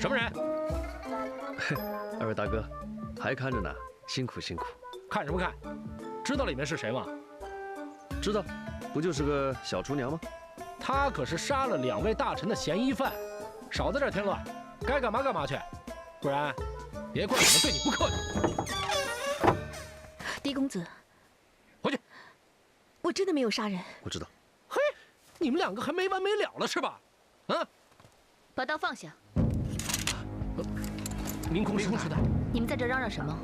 什么人？二位大哥，还看着呢，辛苦辛苦。看什么看？知道里面是谁吗？知道，不就是个小厨娘吗？他可是杀了2位大臣的嫌疑犯，少在这添乱，该干嘛干嘛去，不然别怪我们对你不客气。狄公子，回去。我真的没有杀人。我知道。嘿，你们2个还没完没了了是吧？啊！把刀放下。明空时代，你们在这嚷嚷什么？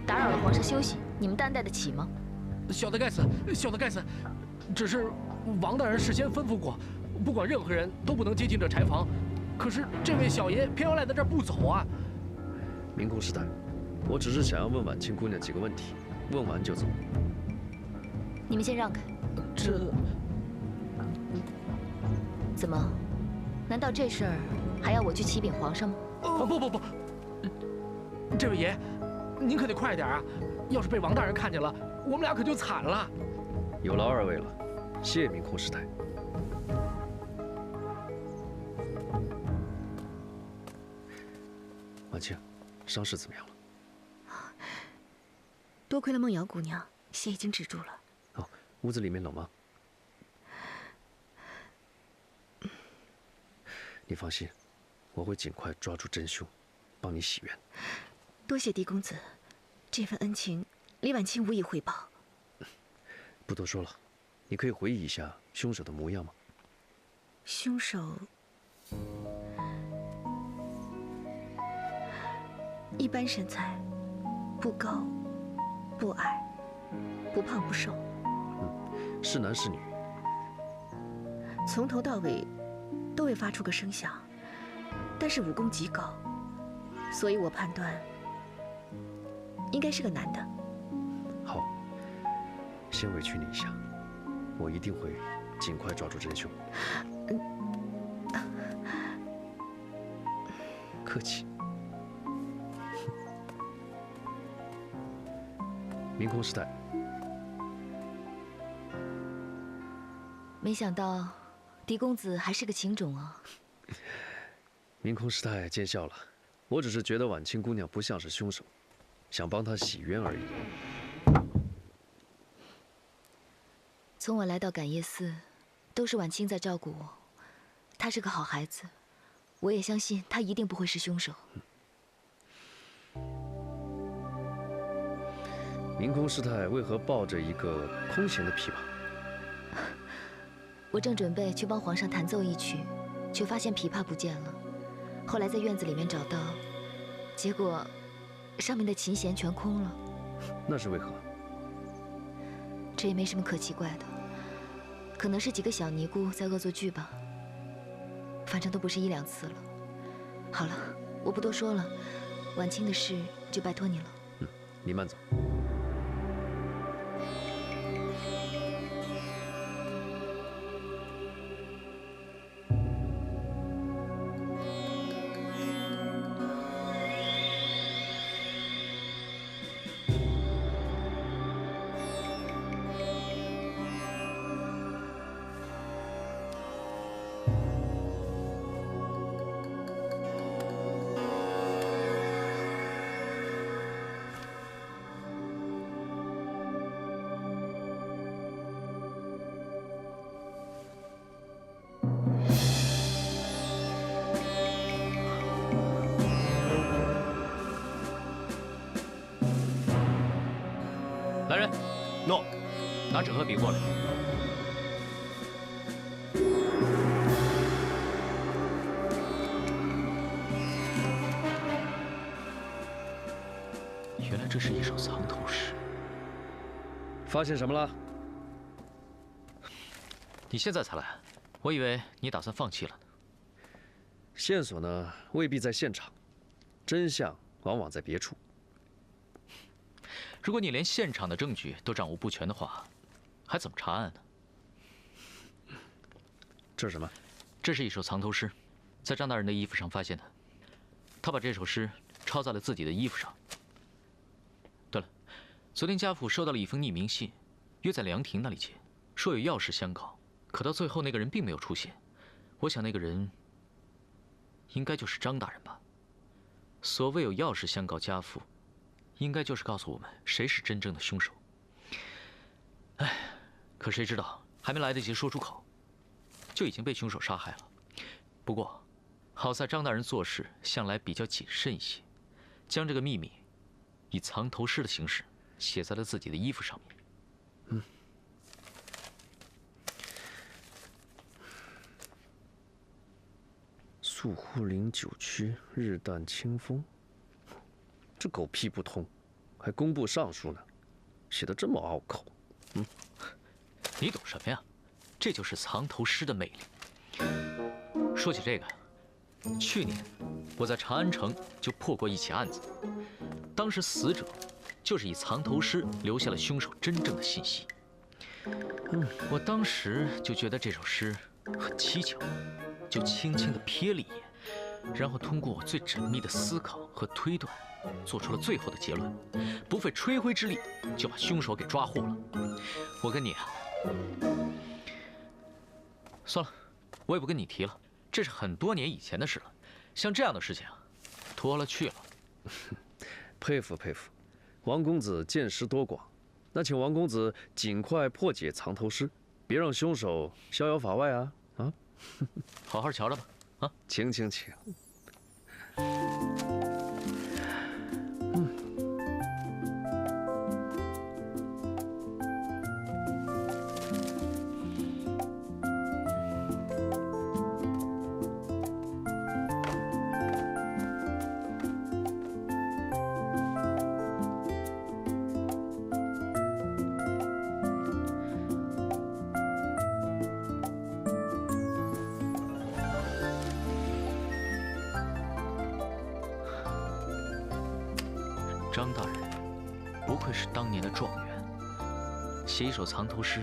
打扰了皇上休息，你们担待得起吗？小的该死，小的该死。只是王大人事先吩咐过，不管任何人都不能接近这柴房。可是这位小爷偏要赖在这儿不走啊！明空师太，我只是想要问婉清姑娘几个问题，问完就走。你们先让开。这怎么？难道这事儿还要我去启禀皇上吗？不，这位爷，您可得快点啊！要是被王大人看见了，我们俩可就惨了。有劳二位了，谢明空师太。婉清，伤势怎么样了？多亏了梦瑶姑娘，血已经止住了。哦，屋子里面冷吗？你放心，我会尽快抓住真凶，帮你洗冤。多谢狄公子，这份恩情，李婉清无以回报。不多说了，你可以回忆一下凶手的模样吗？凶手一般身材，不高，不矮，不胖不瘦。是男是女？从头到尾都未发出个声响，但是武功极高，所以我判断应该是个男的。好，先委屈你一下，我一定会尽快抓住真凶。客气。明空师太，没想到狄公子还是个情种啊！明空师太见笑了，我只是觉得婉清姑娘不像是凶手，想帮她洗冤而已。从我来到感业寺，都是婉清在照顾我，她是个好孩子，我也相信她一定不会是凶手。明空师太为何抱着一个空弦的琵琶？我正准备去帮皇上弹奏一曲，却发现琵琶不见了。后来在院子里面找到，结果上面的琴弦全空了。那是为何？这也没什么可奇怪的，可能是几个小尼姑在恶作剧吧。反正都不是1、2次了。好了，我不多说了，婉清的事就拜托你了。你慢走。来人，诺，拿纸和笔过来。原来这是一首藏头诗。发现什么了？你现在才来，我以为你打算放弃了呢。线索呢，未必在现场，真相往往在别处。如果你连现场的证据都掌握不全的话，还怎么查案呢？这是什么？这是一首藏头诗，在张大人的衣服上发现的。他把这首诗抄在了自己的衣服上。对了，昨天家父收到了一封匿名信，约在凉亭那里见，说有要事相告。可到最后，那个人并没有出现。我想那个人应该就是张大人吧？所谓有要事相告家父，应该就是告诉我们谁是真正的凶手。哎，可谁知道还没来得及说出口，就已经被凶手杀害了。不过，好在张大人做事向来比较谨慎一些，将这个秘密以藏头诗的形式写在了自己的衣服上面。宿护陵九曲，日啖清风。这狗屁不通，还工部尚书呢，写的这么拗口。你懂什么呀？这就是藏头诗的魅力。说起这个，去年我在长安城就破过一起案子，当时死者就是以藏头诗留下了凶手真正的信息。我当时就觉得这首诗很蹊跷，就轻轻地瞥了一眼，然后通过我最缜密的思考和推断，做出了最后的结论，不费吹灰之力就把凶手给抓获了。我跟你啊，算了，我也不跟你提了，这是很多年以前的事了。像这样的事情啊，拖了去了。佩服佩服，王公子见识多广。那请王公子尽快破解藏头诗，别让凶手逍遥法外啊！啊，好好瞧着吧。啊，请。张大人，不愧是当年的状元，写一首藏头诗，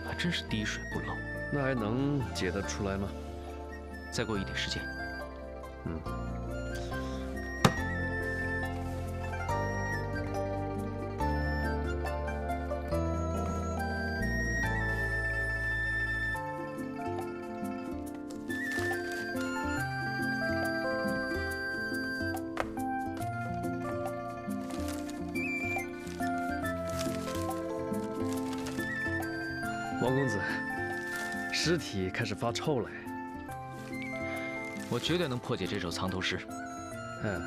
还真是滴水不漏。那还能解得出来吗？再给我一点时间。王公子，尸体开始发臭了。我绝对能破解这首藏头诗。哎，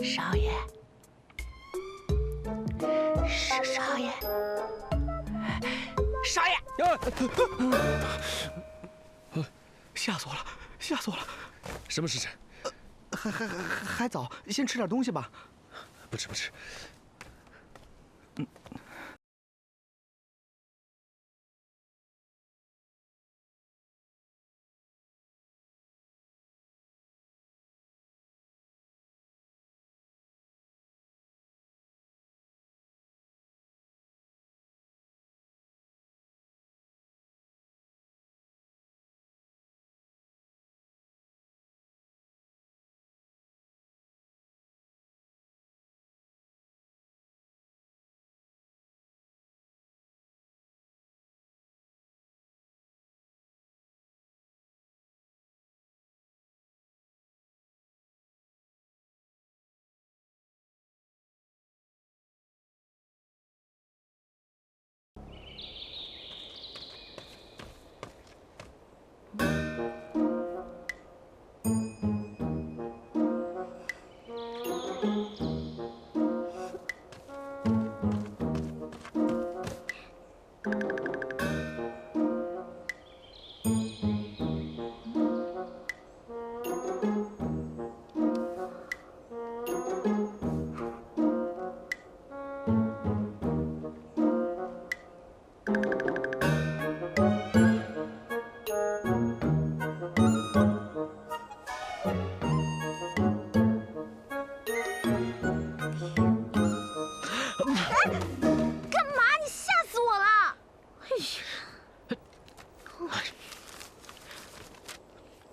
少爷，是少爷，少爷！吓死我了，吓死我了！什么时辰？还早，先吃点东西吧。不吃。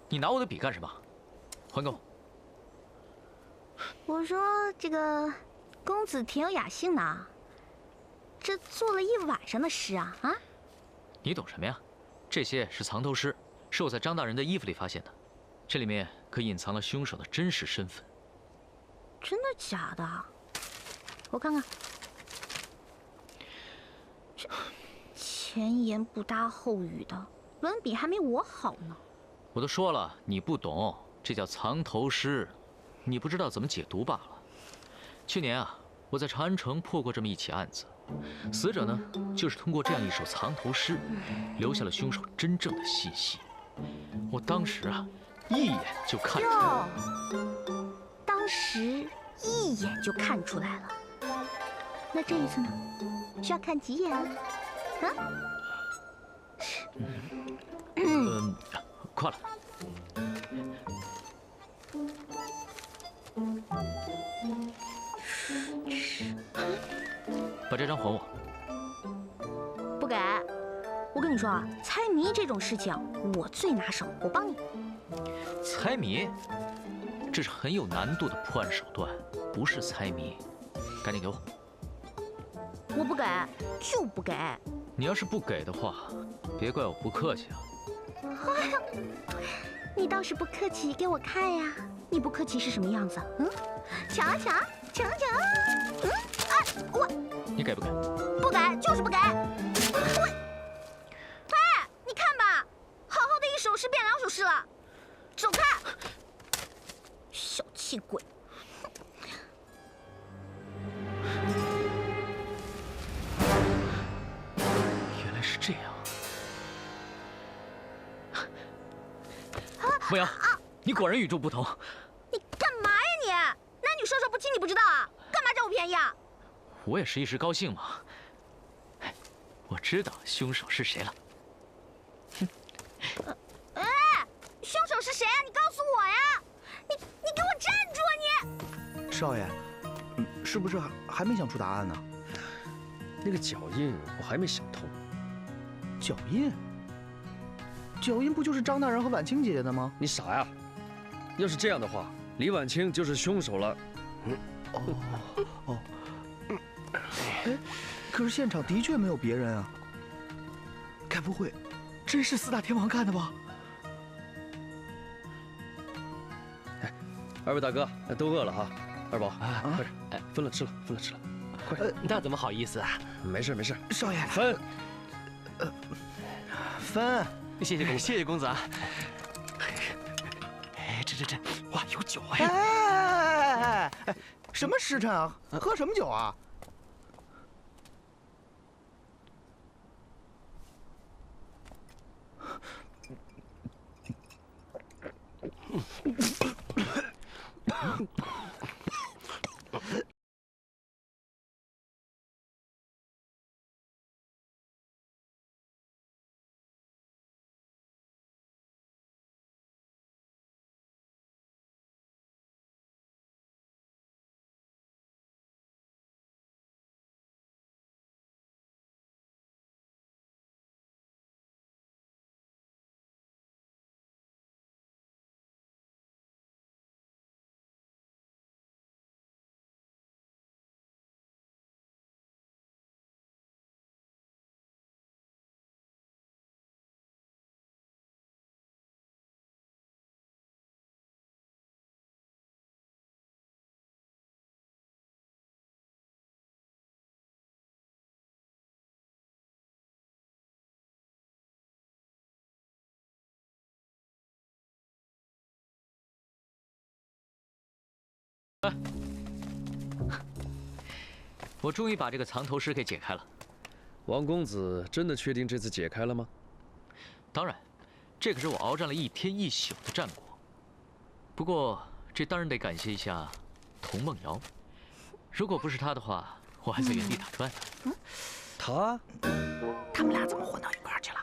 你拿我的笔干什么？还给我！我说这个公子挺有雅兴的啊，这做了一晚上的诗啊啊！你懂什么呀？这些是藏头诗，是我在张大人的衣服里发现的，这里面可隐藏了凶手的真实身份。真的假的？我看看。这前言不搭后语的，文笔还没我好呢。我都说了，你不懂，这叫藏头诗，你不知道怎么解读罢了。去年啊，我在长安城破过这么一起案子，死者呢，就是通过这样一首藏头诗，留下了凶手真正的信息。我当时啊，一眼就看出来了。哟，当时一眼就看出来了。那这一次呢？需要看几眼啊？快了。把这张还我。不给。我跟你说啊，猜谜这种事情我最拿手，我帮你。猜谜，这是很有难度的破案手段，不是猜谜。赶紧给我！我不给，就不给。你要是不给的话，别怪我不客气啊。哎呀，你倒是不客气给我看呀！你不客气是什么样子？嗯，瞧啊瞧啊，瞧啊瞧啊！嗯，哎，我你给不给？不给，就是不给。我，哎，你看吧，好好的一首诗变两首诗了，走开！小气鬼！原来是这样。莫瑶，你果然与众不同。你干嘛呀你？男女授受不亲你不知道啊？干嘛占我便宜啊？我也是一时高兴嘛。哎，我知道凶手是谁了。哎，凶手是谁啊？你告诉我呀！你给我站住啊你！少爷，是不是还没想出答案呢？那个脚印我还没想通。脚印？脚印不就是张大人和婉清姐姐的吗？你傻呀！要是这样的话，李婉清就是凶手了。哦，哎，可是现场的确没有别人啊。该不会真是四大天王干的吧？哎，二位大哥都饿了哈，二宝，快点，分了吃了，分了吃了，快！那怎么好意思啊？没事没事，少爷，分，分。谢谢公子，谢谢公子啊！哎，这，哇，有酒哎！哎，什么时辰啊？喝什么酒啊？我终于把这个藏头诗给解开了。王公子真的确定这次解开了吗？当然，这可是我鏖战了一天一宿的战果。不过，这当然得感谢一下童梦瑶。如果不是她的话，我还在原地打转呢。他？他们俩怎么混到一块儿去了？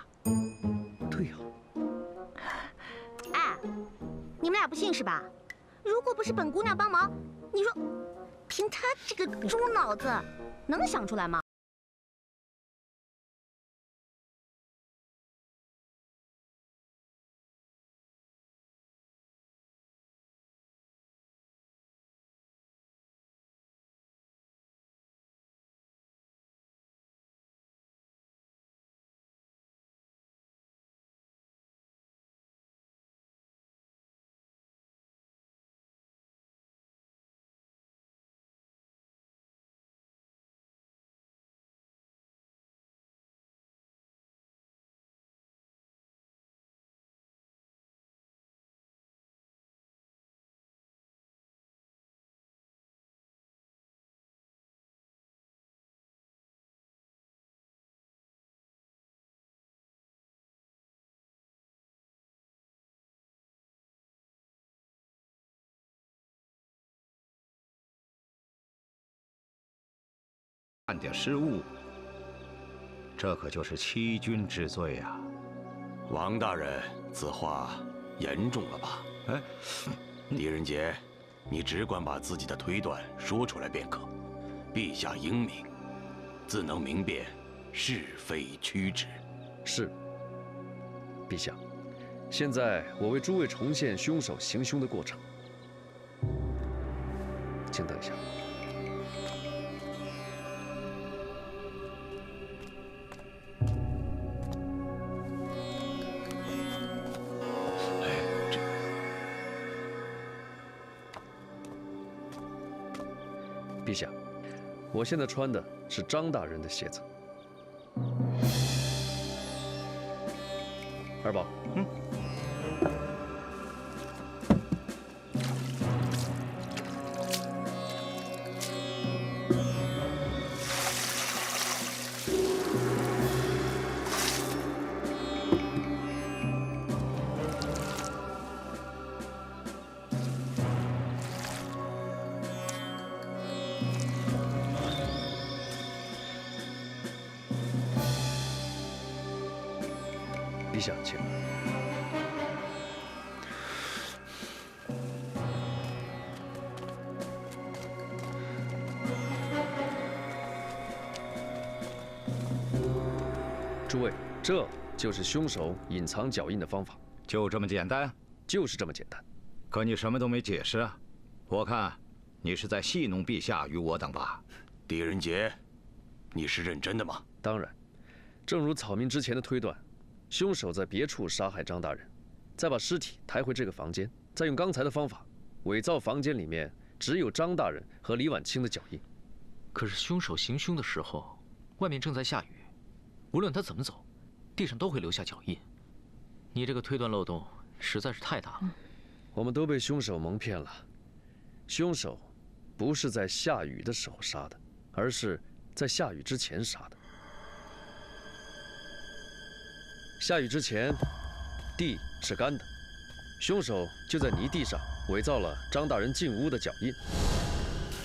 对呀。哎，你们俩不信是吧？如果不是本姑娘帮忙，你说，凭她这个猪脑子，能想出来吗？犯点失误，这可就是欺君之罪啊！王大人，此话严重了吧？哎，狄仁杰，你只管把自己的推断说出来便可。陛下英明，自能明辨是非曲直。是，陛下。现在我为诸位重现凶手行凶的过程，请等一下。陛下，我现在穿的是张大人的鞋子。二宝，陛下，请。诸位，这就是凶手隐藏脚印的方法。就这么简单？就是这么简单。可你什么都没解释啊！我看你是在戏弄陛下与我等吧？狄仁杰，你是认真的吗？当然，正如草民之前的推断。凶手在别处杀害张大人，再把尸体抬回这个房间，再用刚才的方法伪造房间里面只有张大人和李婉清的脚印。可是凶手行凶的时候，外面正在下雨，无论他怎么走，地上都会留下脚印。你这个推断漏洞实在是太大了。我们都被凶手蒙骗了。凶手不是在下雨的时候杀的，而是在下雨之前杀的。下雨之前，地是干的，凶手就在泥地上伪造了张大人进屋的脚印。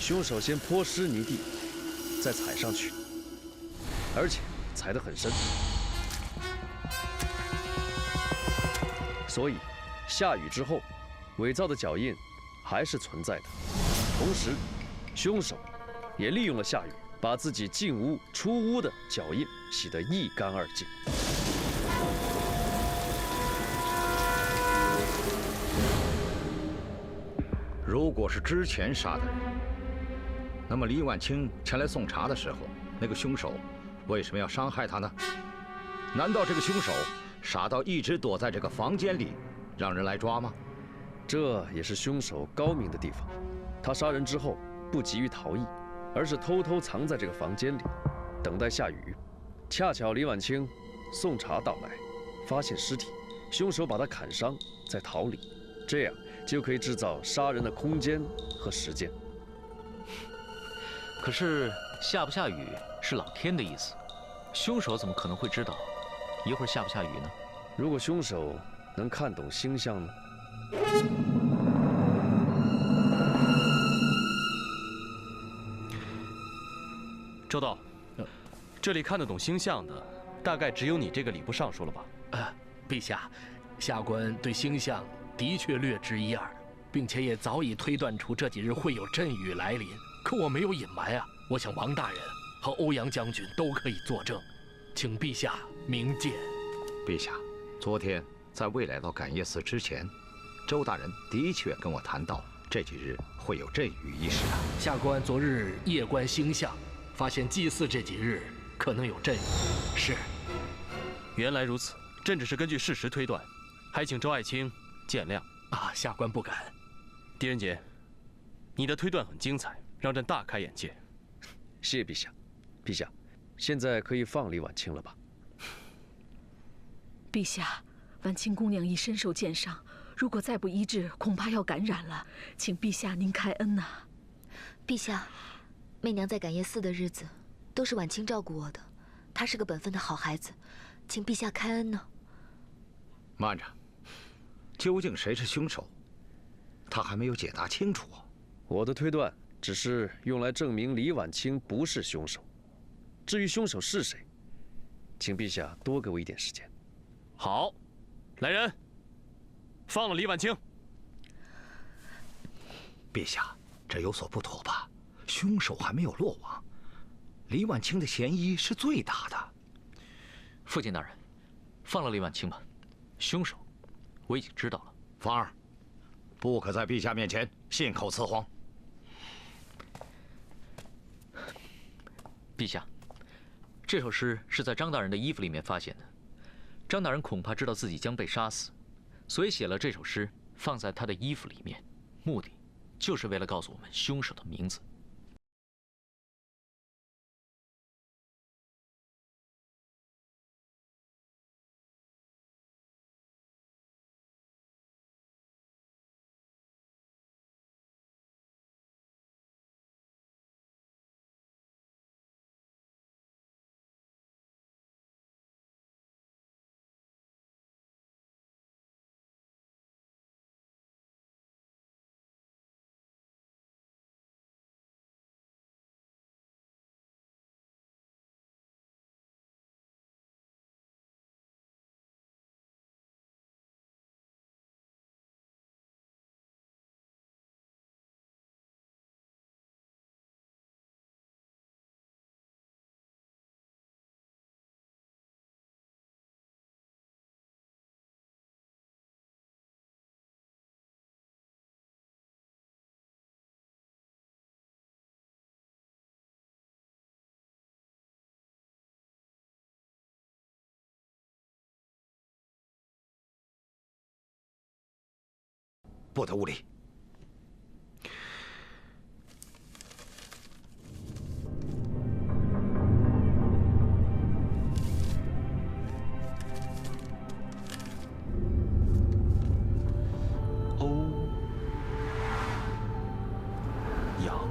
凶手先泼湿泥地，再踩上去，而且踩得很深，所以下雨之后，伪造的脚印还是存在的。同时，凶手也利用了下雨，把自己进屋、出屋的脚印洗得一干二净。如果是之前杀的人，那么李婉清前来送茶的时候，那个凶手为什么要伤害她呢？难道这个凶手傻到一直躲在这个房间里，让人来抓吗？这也是凶手高明的地方。他杀人之后不急于逃逸，而是偷偷藏在这个房间里，等待下雨。恰巧李婉清送茶到来，发现尸体，凶手把他砍伤，再逃离，这样就可以制造杀人的空间和时间。可是下不下雨是老天的意思，凶手怎么可能会知道一会儿下不下雨呢？如果凶手能看懂星象呢？周道，这里看得懂星象的，大概只有你这个礼部尚书了吧？陛下，下官对星象的确略知一二，并且也早已推断出这几日会有阵雨来临。可我没有隐瞒啊，我想王大人和欧阳将军都可以作证，请陛下明鉴。陛下，昨天在未来到感业寺之前，周大人的确跟我谈到这几日会有阵雨一事啊。下官昨日夜观星象，发现祭祀这几日可能有阵雨。是，原来如此，朕只是根据事实推断，还请周爱卿见谅啊。下官不敢。狄仁杰，你的推断很精彩，让朕大开眼界。谢陛下。陛下，现在可以放李婉清了吧？陛下，婉清姑娘已身受箭伤，如果再不医治，恐怕要感染了。请陛下您开恩呐。陛下，媚娘在感业寺的日子，都是婉清照顾我的，她是个本分的好孩子，请陛下开恩呢。慢着，究竟谁是凶手？他还没有解答清楚。我的推断只是用来证明李婉清不是凶手，至于凶手是谁，请陛下多给我一点时间。好，来人，放了李婉清。陛下，这有所不妥吧？凶手还没有落网，李婉清的嫌疑是最大的。父亲大人，放了李婉清吧。凶手，我已经知道了。芳儿，不可在陛下面前信口雌黄。陛下，这首诗是在张大人的衣服里面发现的。张大人恐怕知道自己将被杀死，所以写了这首诗放在他的衣服里面，目的就是为了告诉我们凶手的名字。不得无礼！欧阳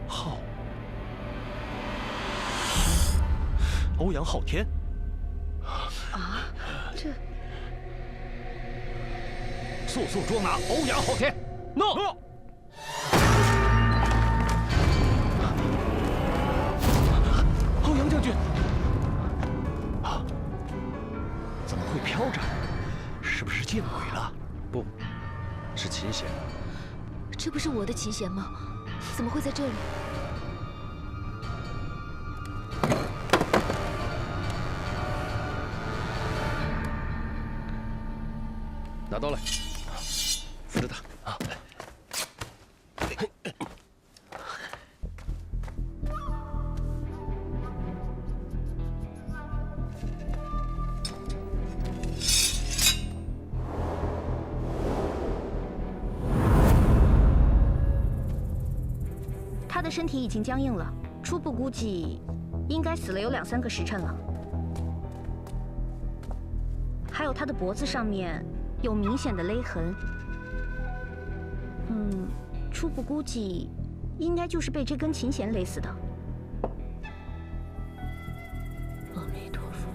昊，欧阳昊天。速速捉拿欧阳昊天！诺。欧阳将军，怎么会飘着？是不是见鬼了？不，是琴弦。这不是我的琴弦吗？怎么会在这里？拿刀来，扶着他。他的身体已经僵硬了，初步估计应该死了有2、3个时辰了。还有他的脖子上面有明显的勒痕，初步估计应该就是被这根琴弦勒死的。阿弥陀佛。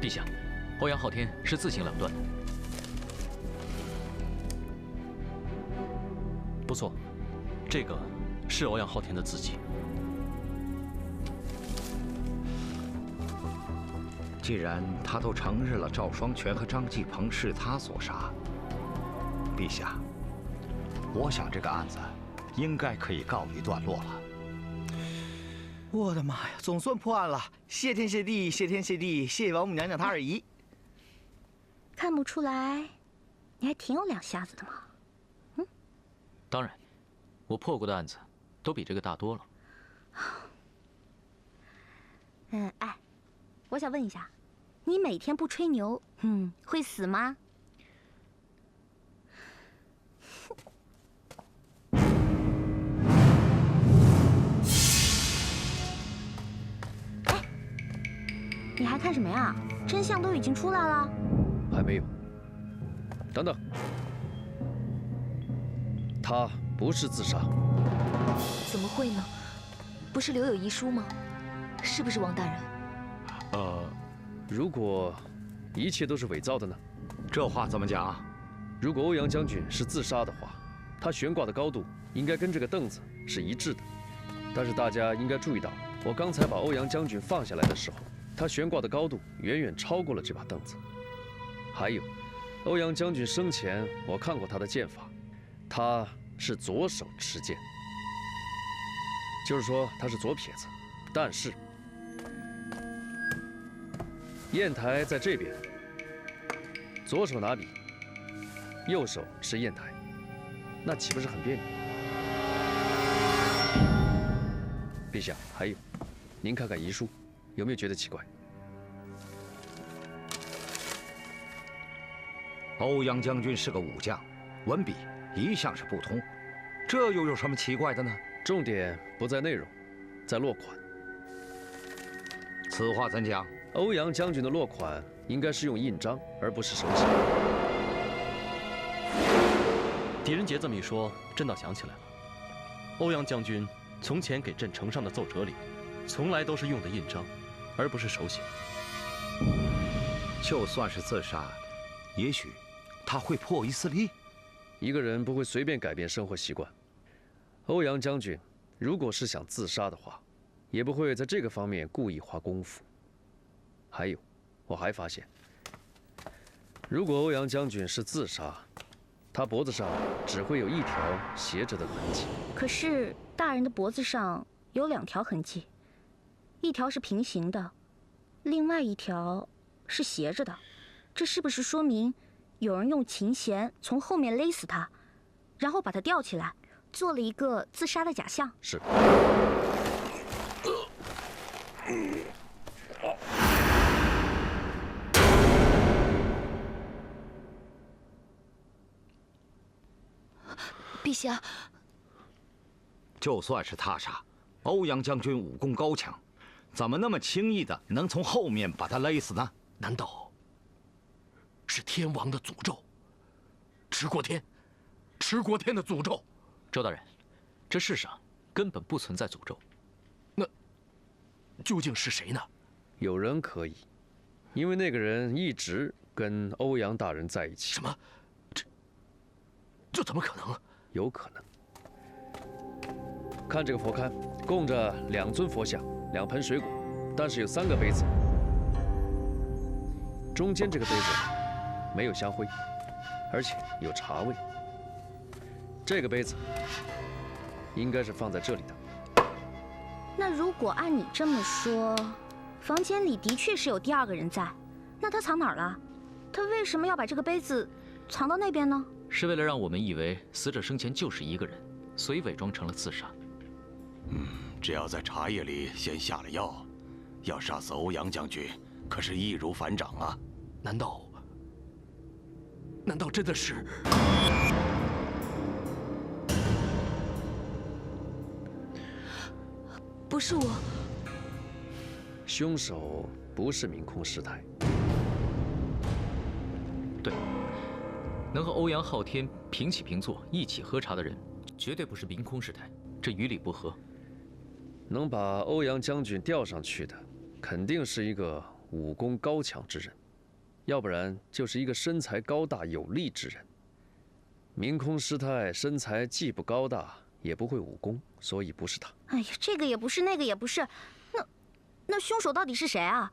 陛下，欧阳昊天是自行了断的。不错，这个是欧阳昊天的字迹。既然他都承认了赵双全和张继鹏是他所杀，陛下，我想这个案子应该可以告一段落了。我的妈呀，总算破案了！谢天谢地，谢天谢地，谢谢王母娘娘她二姨。看不出来，你还挺有2下子的嘛。当然，我破过的案子都比这个大多了。哎，我想问一下，你每天不吹牛，会死吗？哎，你还看什么呀？真相都已经出来了。还没有。等等，他不是自杀。怎么会呢？不是留有遗书吗？是不是王大人？如果一切都是伪造的呢？这话怎么讲？如果欧阳将军是自杀的话，他悬挂的高度应该跟这个凳子是一致的。但是大家应该注意到，我刚才把欧阳将军放下来的时候，他悬挂的高度远远超过了这把凳子。还有，欧阳将军生前我看过他的剑法，他是左手持剑，就是说他是左撇子。但是砚台在这边，左手拿笔，右手持砚台，那岂不是很别扭？陛下，还有，您看看遗书，有没有觉得奇怪？欧阳将军是个武将，文笔一向是不通，这又有什么奇怪的呢？重点不在内容，在落款。此话怎讲？欧阳将军的落款应该是用印章，而不是手写。狄仁杰这么一说，朕倒想起来了，欧阳将军从前给朕呈上的奏折里，从来都是用的印章，而不是手写。就算是自杀，也许他会破一次例。一个人不会随便改变生活习惯。欧阳将军如果是想自杀的话，也不会在这个方面故意花功夫。还有，我还发现，如果欧阳将军是自杀，他脖子上只会有一条斜着的痕迹。可是大人的脖子上有2条痕迹，一条是平行的，另外一条是斜着的。这是不是说明有人用琴弦从后面勒死他，然后把他吊起来，做了一个自杀的假象？是。陛下，就算是他杀，欧阳将军武功高强，怎么那么轻易的能从后面把他勒死呢？难道是天王的诅咒？持国天的诅咒？周大人，这世上根本不存在诅咒。那究竟是谁呢？有人可以，因为那个人一直跟欧阳大人在一起。什么？这怎么可能？有可能。看这个佛龛，供着2尊佛像，2盆水果，但是有3个杯子。中间这个杯子没有香灰，而且有茶味。这个杯子应该是放在这里的。那如果按你这么说，房间里的确是有第2个人在，那他藏哪儿了？他为什么要把这个杯子藏到那边呢？是为了让我们以为死者生前就是一个人，所以伪装成了自杀。只要在茶叶里先下了药，要杀死欧阳将军，可是易如反掌啊！难道真的是？不是我。凶手不是明空师太。对，能和欧阳昊天平起平坐一起喝茶的人，绝对不是明空师太，这于理不合。能把欧阳将军吊上去的，肯定是一个武功高强之人，要不然就是一个身材高大有力之人。明空师太身材既不高大，也不会武功，所以不是他。哎呀，这个也不是，那个也不是，那凶手到底是谁啊？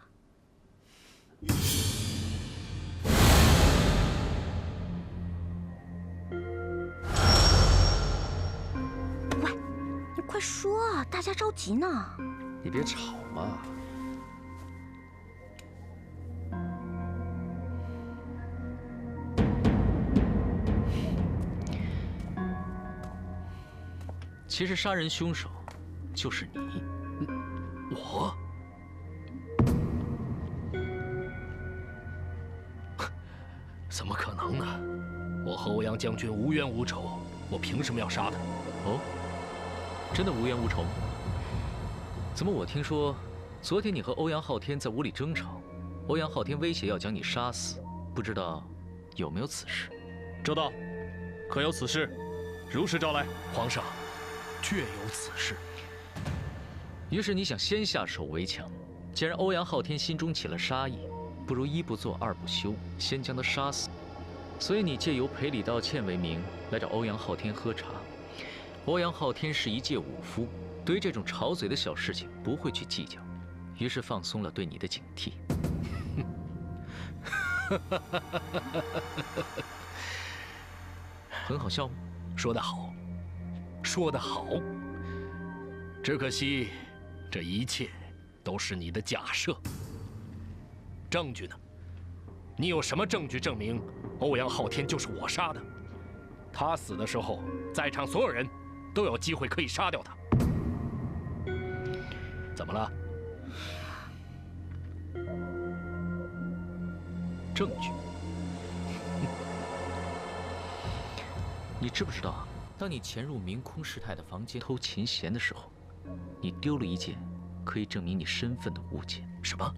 喂，你快说啊，大家着急呢。你别吵嘛。其实杀人凶手就是你。我？怎么可能呢？我和欧阳将军无冤无仇，我凭什么要杀他？哦，真的无冤无仇吗？怎么我听说，昨天你和欧阳昊天在屋里争吵，欧阳昊天威胁要将你杀死，不知道有没有此事？周道，可有此事？如实招来。皇上，确有此事。于是你想先下手为强，既然欧阳昊天心中起了杀意，不如一不做二不休，先将他杀死。所以你借由赔礼道歉为名来找欧阳昊天喝茶。欧阳昊天是一介武夫，对于这种吵嘴的小事情不会去计较，于是放松了对你的警惕。很好笑吗？说得好，说得好。只可惜，这一切都是你的假设。证据呢？你有什么证据证明欧阳昊天就是我杀的？他死的时候，在场所有人都有机会可以杀掉他。怎么了？证据？你知不知道，当你潜入明空师太的房间偷琴弦的时候，你丢了一件可以证明你身份的物件？什么？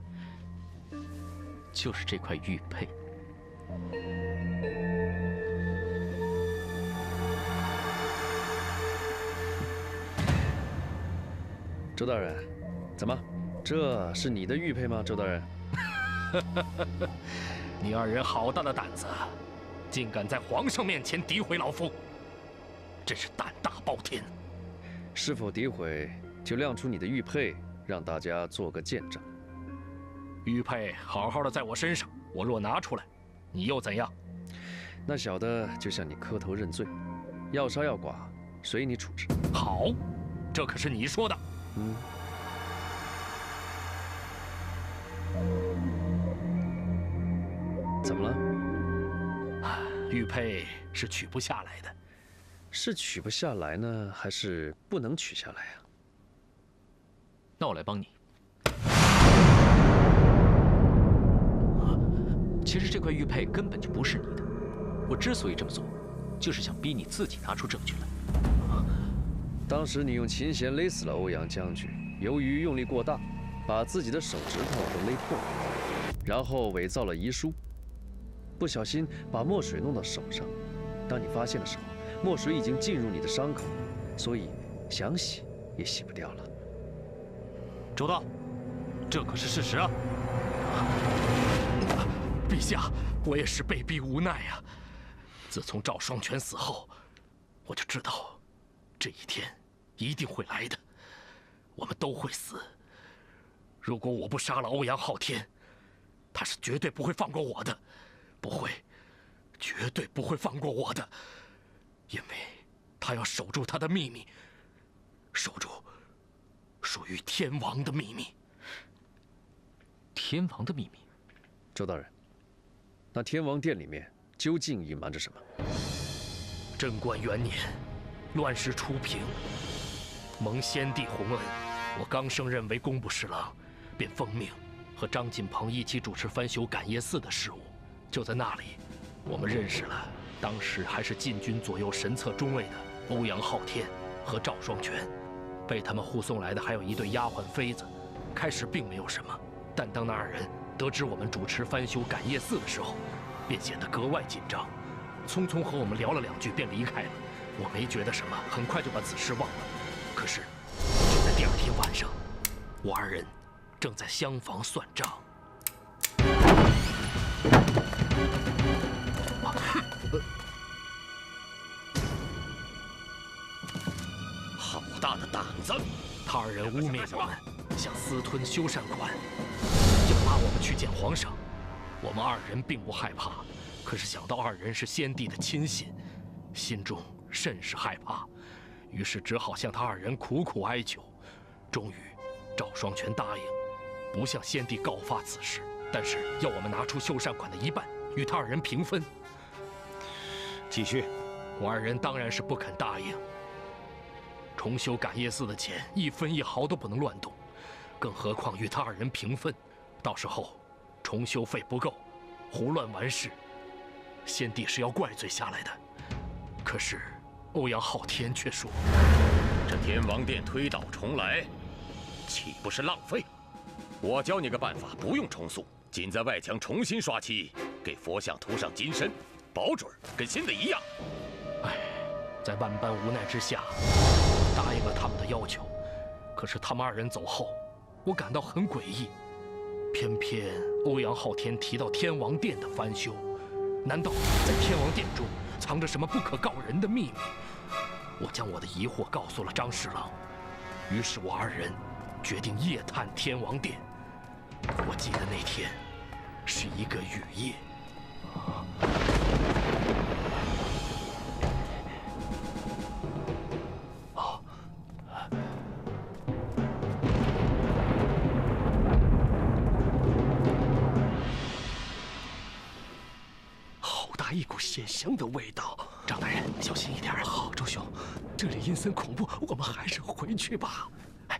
就是这块玉佩。周大人，怎么？这是你的玉佩吗？周大人，你二人好大的胆子，竟敢在皇上面前诋毁老夫，真是胆大包天！是否诋毁，就亮出你的玉佩，让大家做个见证。玉佩好好的在我身上，我若拿出来，你又怎样？那小的就向你磕头认罪，要杀要剐，随你处置。好，这可是你说的。怎么了？玉佩是取不下来的。是取不下来呢，还是不能取下来啊？那我来帮你。其实这块玉佩根本就不是你的，我之所以这么做，就是想逼你自己拿出证据来。当时你用琴弦勒死了欧阳将军，由于用力过大，把自己的手指头都勒破了，然后伪造了遗书，不小心把墨水弄到手上。当你发现的时候，墨水已经进入你的伤口，所以想洗也洗不掉了。周道，这可是事实啊！陛下，我也是被逼无奈啊。自从赵双全死后，我就知道，这一天一定会来的，我们都会死。如果我不杀了欧阳昊天，他是绝对不会放过我的，不会，绝对不会放过我的，因为他要守住他的秘密，守住属于天王的秘密。天王的秘密？周大人，那天王殿里面究竟隐瞒着什么？贞观元年，乱世初平，蒙先帝洪恩，我刚升任为工部侍郎，便奉命和张锦鹏一起主持翻修感业寺的事务。就在那里，我们认识了当时还是禁军左右神策中尉的欧阳昊天和赵双全。被他们护送来的还有一对丫鬟妃子。开始并没有什么，但当那二人得知我们主持翻修感业寺的时候，便显得格外紧张，匆匆和我们聊了2句便离开了。我没觉得什么，很快就把此事忘了。可是就在第2天晚上，我二人正在厢房算账。好大的胆子！他二人污蔑我们想私吞修缮款，要拉我们去见皇上。我们二人并不害怕，可是想到二人是先帝的亲信，心中甚是害怕，于是只好向他二人苦苦哀求。终于，赵双全答应不向先帝告发此事，但是要我们拿出修缮款的一半与他二人平分。继续，我二人当然是不肯答应。重修感业寺的钱1分1毫都不能乱动，更何况与他二人平分，到时候重修费不够，胡乱完事，先帝是要怪罪下来的。可是欧阳昊天却说：“这天王殿推倒重来，岂不是浪费？我教你个办法，不用重塑，仅在外墙重新刷漆，给佛像涂上金身，保准跟新的一样。”哎，在万般无奈之下，答应了他们的要求。可是他们二人走后，我感到很诡异。偏偏欧阳昊天提到天王殿的翻修，难道在天王殿中藏着什么不可告人的秘密？我将我的疑惑告诉了张侍郎，于是我二人决定夜探天王殿。我记得那天是一个雨夜。一股鲜香的味道，张大人小心一点。好，周兄，这里阴森恐怖，我们还是回去吧。哎，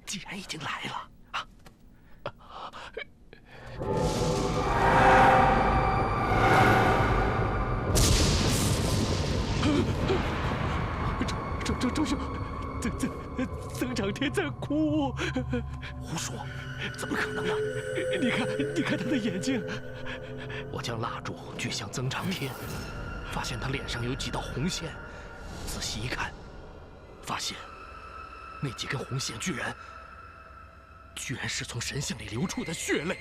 既然已经来了啊，周兄，曾长天在哭。胡说，怎么可能呢？你看他的眼睛。我将蜡烛举向曾长天，发现他脸上有几道红线。仔细一看，发现那几根红线居然是从神像里流出的血泪。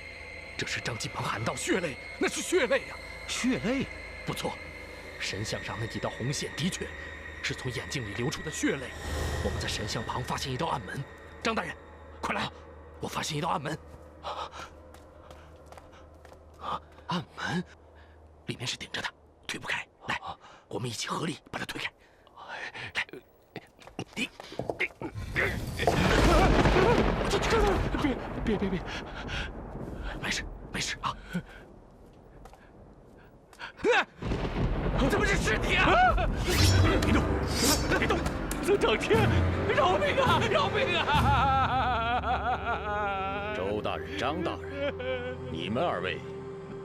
这是张继鹏喊道：“血泪，那是血泪呀！”血泪，不错，神像上那几道红线的确是从眼睛里流出的血泪。我们在神像旁发现一道暗门，张大人，快来！我发现一道暗门。暗门，里面是顶着的，推不开。来，我们一起合力把它推开。来，你，别，没事啊。怎么是尸体啊？别动！曾长天，饶命啊！饶命啊！周大人、张大人，你们二位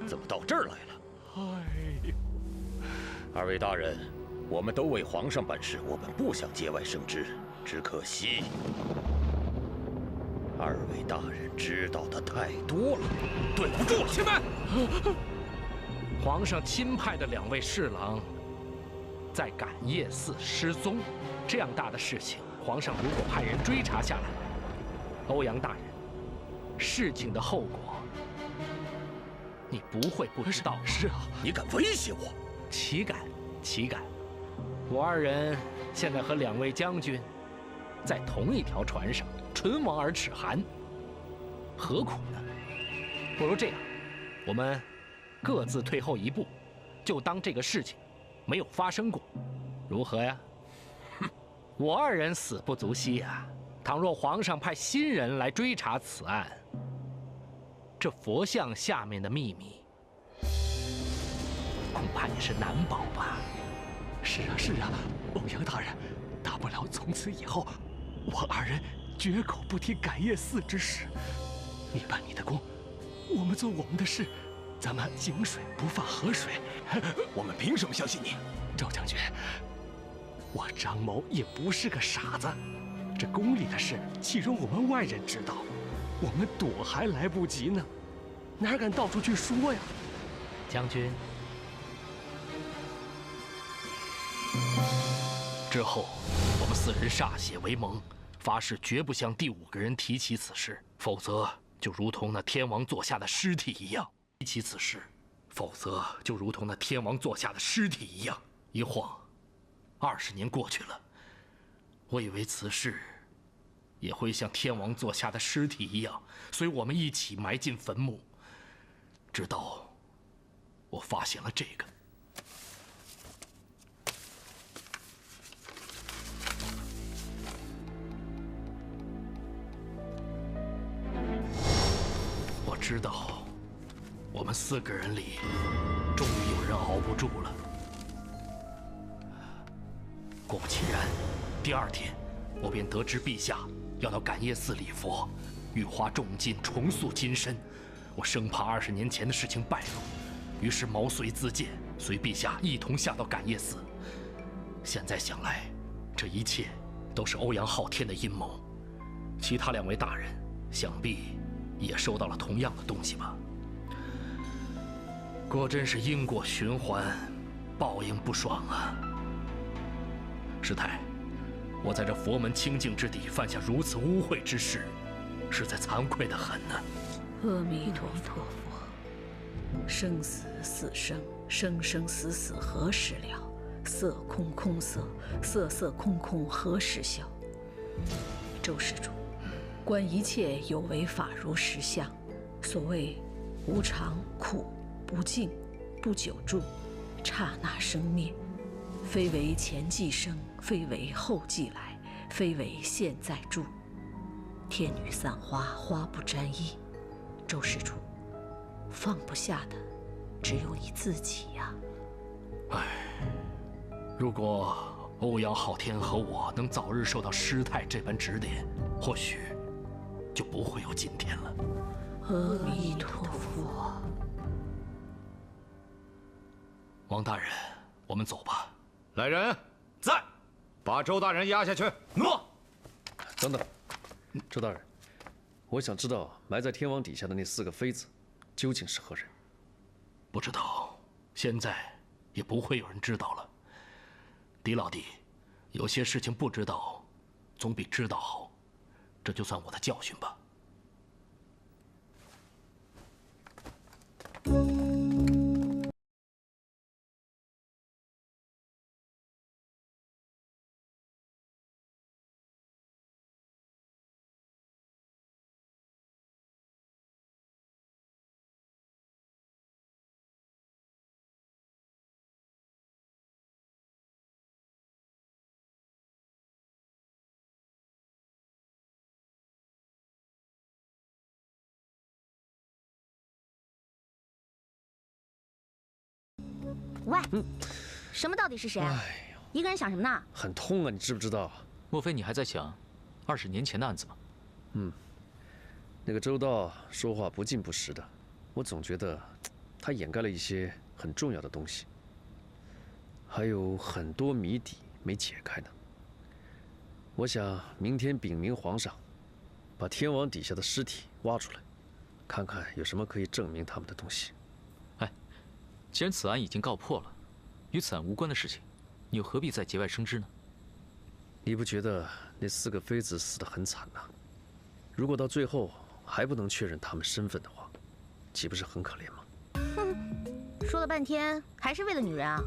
怎么到这儿来了？哎呦，二位大人，我们都为皇上办事，我们不想节外生枝，只可惜二位大人知道的太多了。对不住了，且慢！皇上亲派的2位侍郎在感业寺失踪，这样大的事情，皇上如果派人追查下来，欧阳大人，事情的后果你不会不知道。是啊，你敢威胁我？岂敢！我二人现在和2位将军在同一条船上，唇亡而齿寒，何苦呢？不如这样，我们各自退后一步，就当这个事情没有发生过，如何呀？我二人死不足惜呀。倘若皇上派新人来追查此案，这佛像下面的秘密，恐怕也是难保吧。是啊，欧阳大人，大不了从此以后，我二人绝口不提感业寺之事。你办你的公，我们做我们的事，咱们井水不犯河水。我们凭什么相信你，赵将军？我张某也不是个傻子，这宫里的事岂容我们外人知道？我们躲还来不及呢，哪敢到处去说呀？将军。之后，我们4人歃血为盟，发誓绝不向第5个人提起此事，否则就如同那天王座下的尸体一样。提起此事，否则就如同那天王座下的尸体一样。一晃，20年过去了，我以为此事也会像天王座下的尸体一样，随我们一起埋进坟墓。直到我发现了这个。我知道，我们4个人里，终于有人熬不住了。果不其然，第2天，我便得知陛下要到感业寺礼佛，欲花重金重塑金身。我生怕20年前的事情败露，于是毛遂自荐，随陛下一同下到感业寺。现在想来，这一切都是欧阳昊天的阴谋。其他2位大人，想必也收到了同样的东西吧？果真是因果循环，报应不爽啊！师太，我在这佛门清净之地犯下如此污秽之事，实在惭愧得很呢。阿弥陀佛。生死死生，生生死死何时了？色空空色，色色空空何时消？周施主，观一切有为法如实相。所谓无常、苦、不净、不久住，刹那生灭，非为前既生，非为后既来，非为现在住。天女散花，花不沾衣。周施主，放不下的只有你自己呀。唉，如果欧阳昊天和我能早日受到师太这般指点，或许就不会有今天了。阿弥陀佛。王大人，我们走吧。来人，在，把周大人押下去。诺。等等，周大人，我想知道埋在天王底下的那4个妃子，究竟是何人？不知道，现在也不会有人知道了。狄老弟，有些事情不知道，总比知道好。这就算我的教训吧。喂，什么到底是谁啊？一个人想什么呢？很痛啊，你知不知道？莫非你还在想20年前的案子吗？那个周道说话不尽不实的，我总觉得他掩盖了一些很重要的东西，还有很多谜底没解开呢。我想明天禀明皇上，把天王底下的尸体挖出来，看看有什么可以证明他们的东西。既然此案已经告破了，与此案无关的事情，你又何必再节外生枝呢？你不觉得那4个妃子死得很惨呐？如果到最后还不能确认他们身份的话，岂不是很可怜吗？哼，说了半天还是为了女人啊？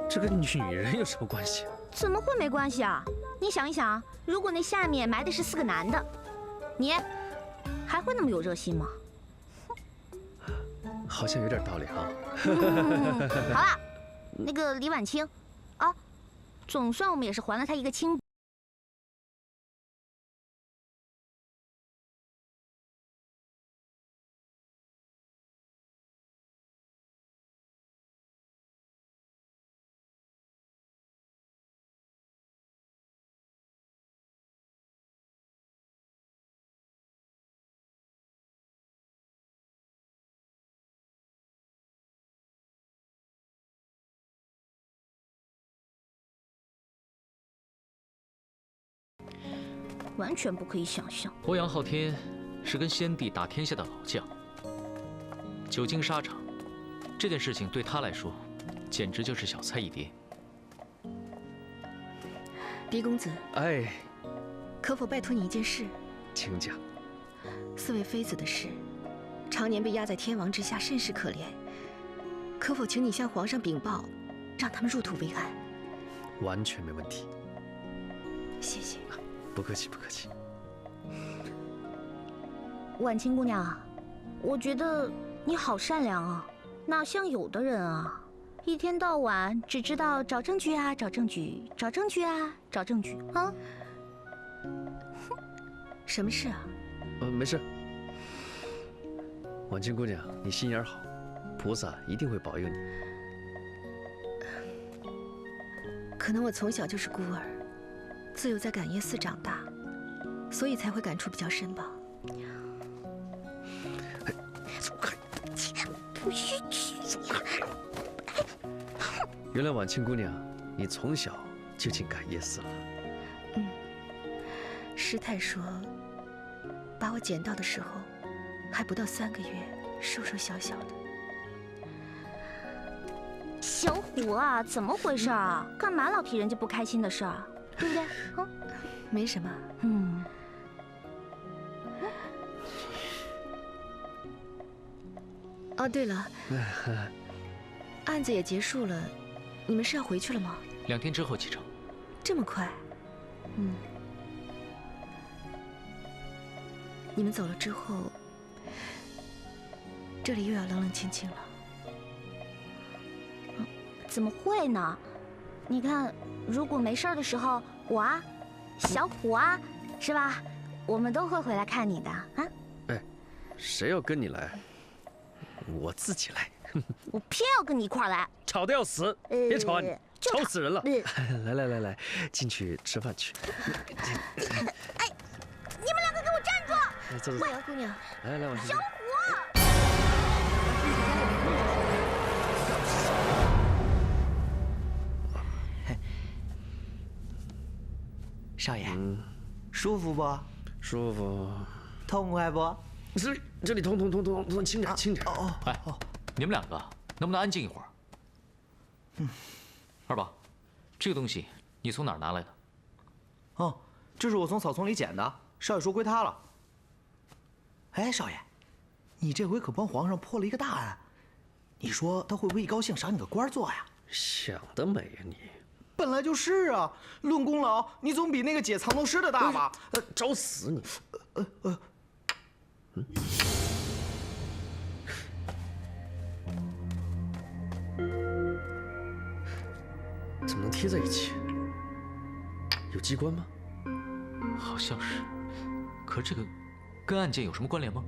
这跟女人有什么关系？怎么会没关系啊？你想一想，如果那下面埋的是4个男的，你还会那么有热心吗？好像有点道理哈。好了，那个李婉清，啊，总算我们也是还了他一个清白。完全不可以想象。欧阳昊天是跟先帝打天下的老将，久经沙场，这件事情对他来说，简直就是小菜一碟。狄公子，哎，可否拜托你一件事？请讲。 4位妃子的事，常年被压在天王之下，甚是可怜。可否请你向皇上禀报，让他们入土为安？完全没问题。谢谢。不客气，不客气。婉清姑娘，我觉得你好善良啊，哪像有的人啊，一天到晚只知道找证据啊，找证据，找证据啊，找证据啊。什么事啊？没事。婉清姑娘，你心眼好，菩萨一定会保佑你。可能我从小就是孤儿，自幼在感业寺长大，所以才会感触比较深吧。不许去！原来婉清姑娘，你从小就进感业寺了。师太说，把我捡到的时候，还不到3个月，瘦瘦小小的。小虎啊，怎么回事啊？干嘛老提人家不开心的事儿，对不对？啊，没什么。哦，对了，案子也结束了，你们是要回去了吗？2天之后启程。这么快？嗯。你们走了之后，这里又要冷冷清清了。怎么会呢？你看，如果没事的时候，我啊，小虎啊，是吧？我们都会回来看你的啊。哎，谁要跟你来？我自己来。我偏要跟你一块儿来。吵得要死！别吵啊你，吵死人了！来，进去吃饭去。哎，你们2个给我站住！走，未央姑娘，来，往小虎。少爷，舒服不？舒服。痛快不？这里痛，轻点。哎，你们2个能不能安静一会儿？二宝，这个东西你从哪儿拿来的？哦，这是我从草丛里捡的，少爷说归他了。哎，少爷，你这回可帮皇上破了一个大案，你说他会不会一高兴赏你个官做呀？想得美呀你！本来就是啊，论功劳，你总比那个解藏头诗的大吧？找死你！怎么能贴在一起？有机关吗？好像是，可这个跟案件有什么关联吗？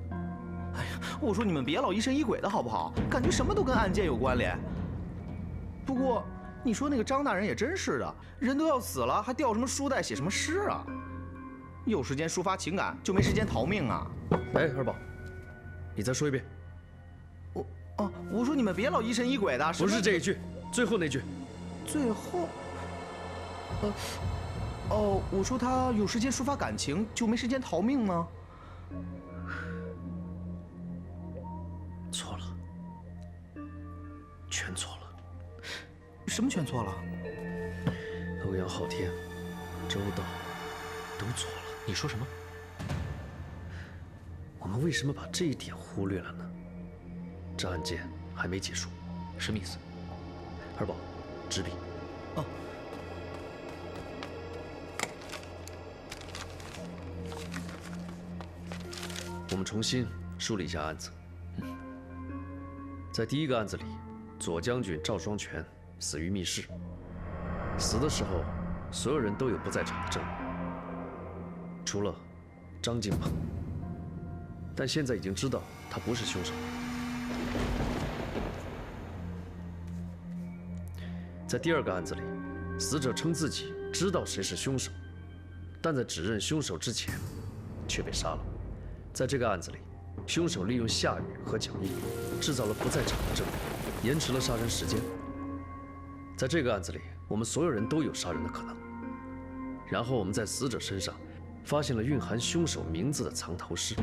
哎呀，我说你们别老疑神疑鬼的好不好？感觉什么都跟案件有关联。不过。你说那个张大人也真是的，人都要死了，还吊什么书袋写什么诗啊？有时间抒发情感，就没时间逃命啊！哎，二宝，你再说一遍。我说你们别老疑神疑鬼的。不是这一句，最后那句。最后，我说他有时间抒发感情，就没时间逃命吗？错了，全错了。什么全错了？欧阳昊天、周道都错了。你说什么？我们为什么把这一点忽略了呢？这案件还没结束。什么意思？二宝，纸笔。哦。我们重新梳理一下案子。在第1个案子里，左将军赵双全死于密室。死的时候，所有人都有不在场的证人，除了张敬鹏。但现在已经知道他不是凶手。在第2个案子里，死者称自己知道谁是凶手，但在指认凶手之前，却被杀了。在这个案子里，凶手利用下雨和脚印，制造了不在场的证人，延迟了杀人时间。在这个案子里，我们所有人都有杀人的可能。然后我们在死者身上发现了蕴含凶手名字的藏头诗，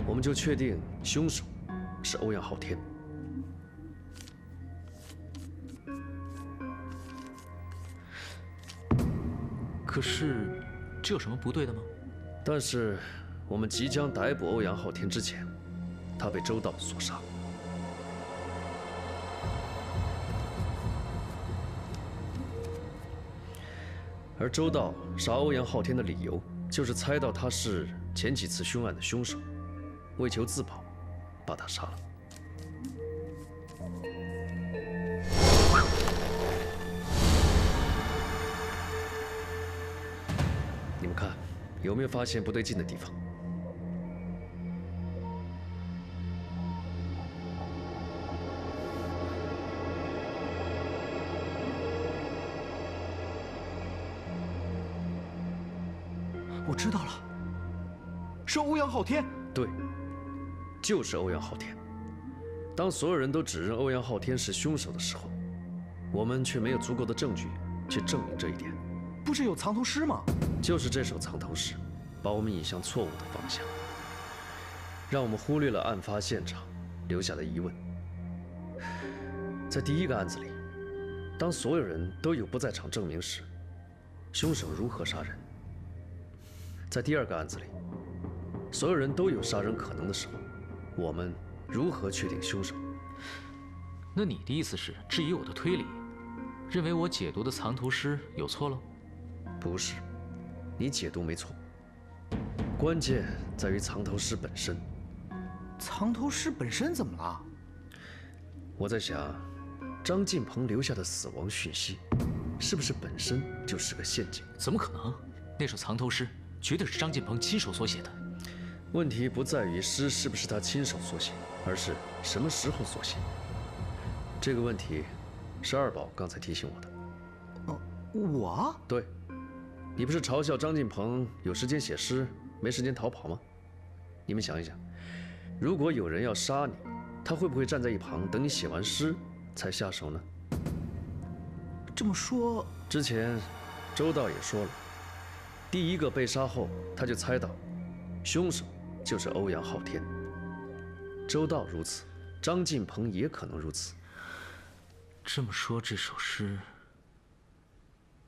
我们就确定凶手是欧阳昊天。可是，这有什么不对的吗？但是，我们即将逮捕欧阳昊天之前，他被周道所杀。而周道杀欧阳昊天的理由，就是猜到他是前几次凶案的凶手，为求自保，把他杀了。你们看，有没有发现不对劲的地方？我知道了，是欧阳昊天。对，就是欧阳昊天。当所有人都指认欧阳昊天是凶手的时候，我们却没有足够的证据去证明这一点。不是有藏头诗吗？就是这首藏头诗，把我们引向错误的方向，让我们忽略了案发现场留下的疑问。在第1个案子里，当所有人都有不在场证明时，凶手如何杀人？在第2个案子里，所有人都有杀人可能的时候，我们如何确定凶手？那你的意思是质疑我的推理，认为我解读的藏头诗有错喽？不是，你解读没错，关键在于藏头诗本身。藏头诗本身怎么了？我在想，张晋鹏留下的死亡讯息，是不是本身就是个陷阱？怎么可能？那首藏头诗绝对是张晋鹏亲手所写的。问题不在于诗是不是他亲手所写，而是什么时候所写。这个问题是二宝刚才提醒我的。我？对，你不是嘲笑张晋鹏有时间写诗，没时间逃跑吗？你们想一想，如果有人要杀你，他会不会站在一旁等你写完诗才下手呢？这么说，之前周道也说了，第一个被杀后，他就猜到凶手就是欧阳昊天。周道如此，张晋鹏也可能如此。这么说，这首诗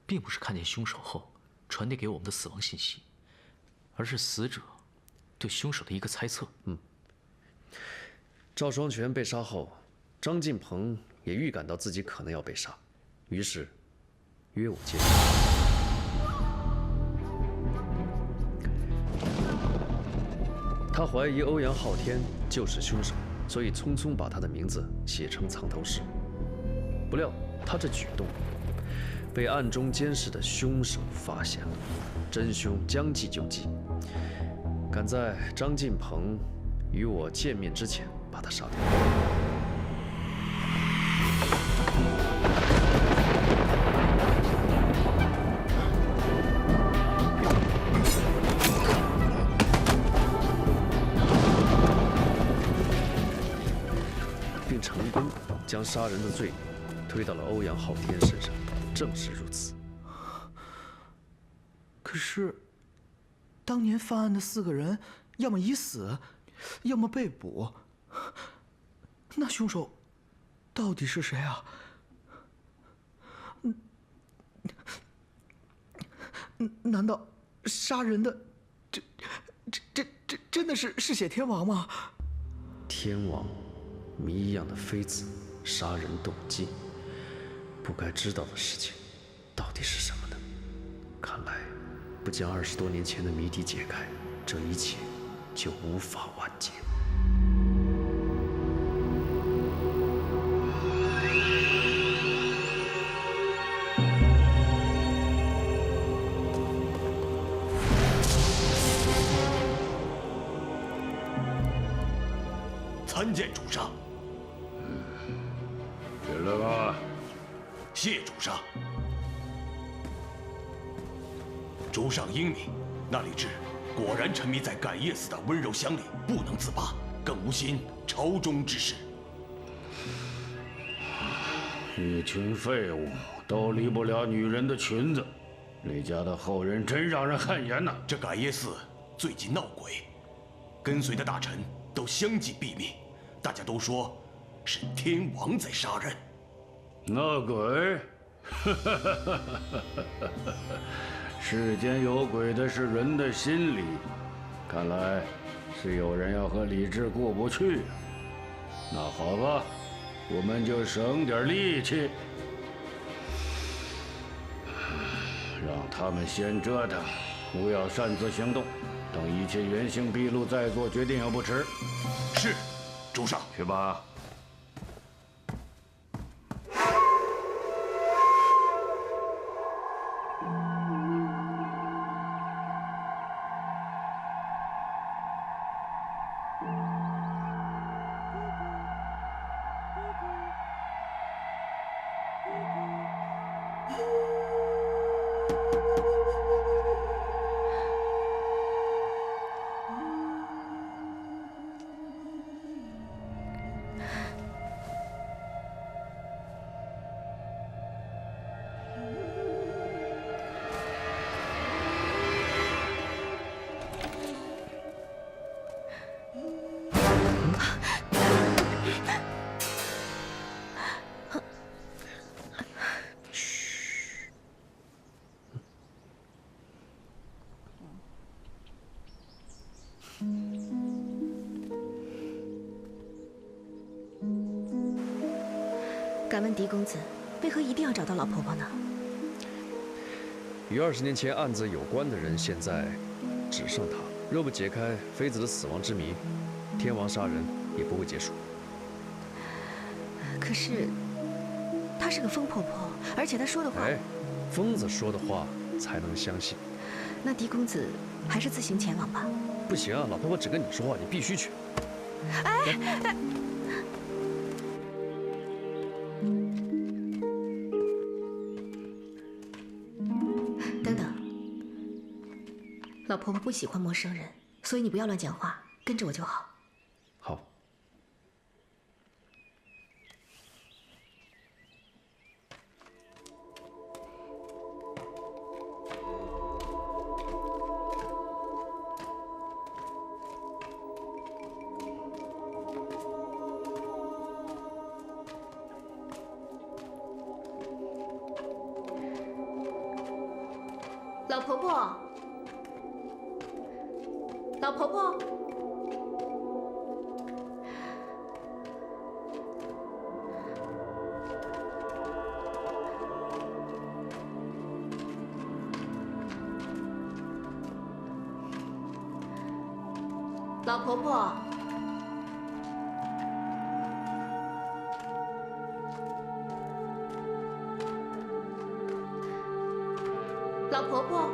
并不是看见凶手后传递给我们的死亡信息，而是死者对凶手的一个猜测。赵双全被杀后，张晋鹏也预感到自己可能要被杀，于是约我见面。他怀疑欧阳昊天就是凶手，所以匆匆把他的名字写成藏头诗。不料他这举动被暗中监视的凶手发现了，真凶将计就计，赶在张晋鹏与我见面之前把他杀掉。并成功将杀人的罪名推到了欧阳昊天身上。正是如此。可是，当年犯案的4个人，要么已死，要么被捕。那凶手到底是谁啊？难道杀人的这真的是血天王吗？天王，谜一样的妃子，杀人动机，不该知道的事情到底是什么呢？看来不将20多年前的谜底解开，这一切就无法完结。参见主上。进来吧。谢主上。主上英明，那李治果然沉迷在感业寺的温柔乡里，不能自拔，更无心朝中之事。一群废物，都离不了女人的裙子。李家的后人真让人汗颜呐！这感业寺最近闹鬼，跟随的大臣都相继毙命，大家都说是天王在杀人。闹鬼？世间有鬼的是人的心理，看来是有人要和李治过不去。那好吧，我们就省点力气，让他们先折腾，不要擅自行动，等一切原形毕露再做决定也不迟。是，主上。去吧。问狄公子，为何一定要找到老婆婆呢？与20年前案子有关的人，现在只剩她。若不解开妃子的死亡之谜，天王杀人也不会结束。可是，她是个疯婆婆，而且她说的话……哎，疯子说的话才能相信。那狄公子还是自行前往吧。不行啊，老婆婆只跟你说话，你必须去。哎，等等，老婆婆不喜欢陌生人，所以你不要乱讲话，跟着我就好。好。老婆婆，老婆婆，老婆婆，老婆婆。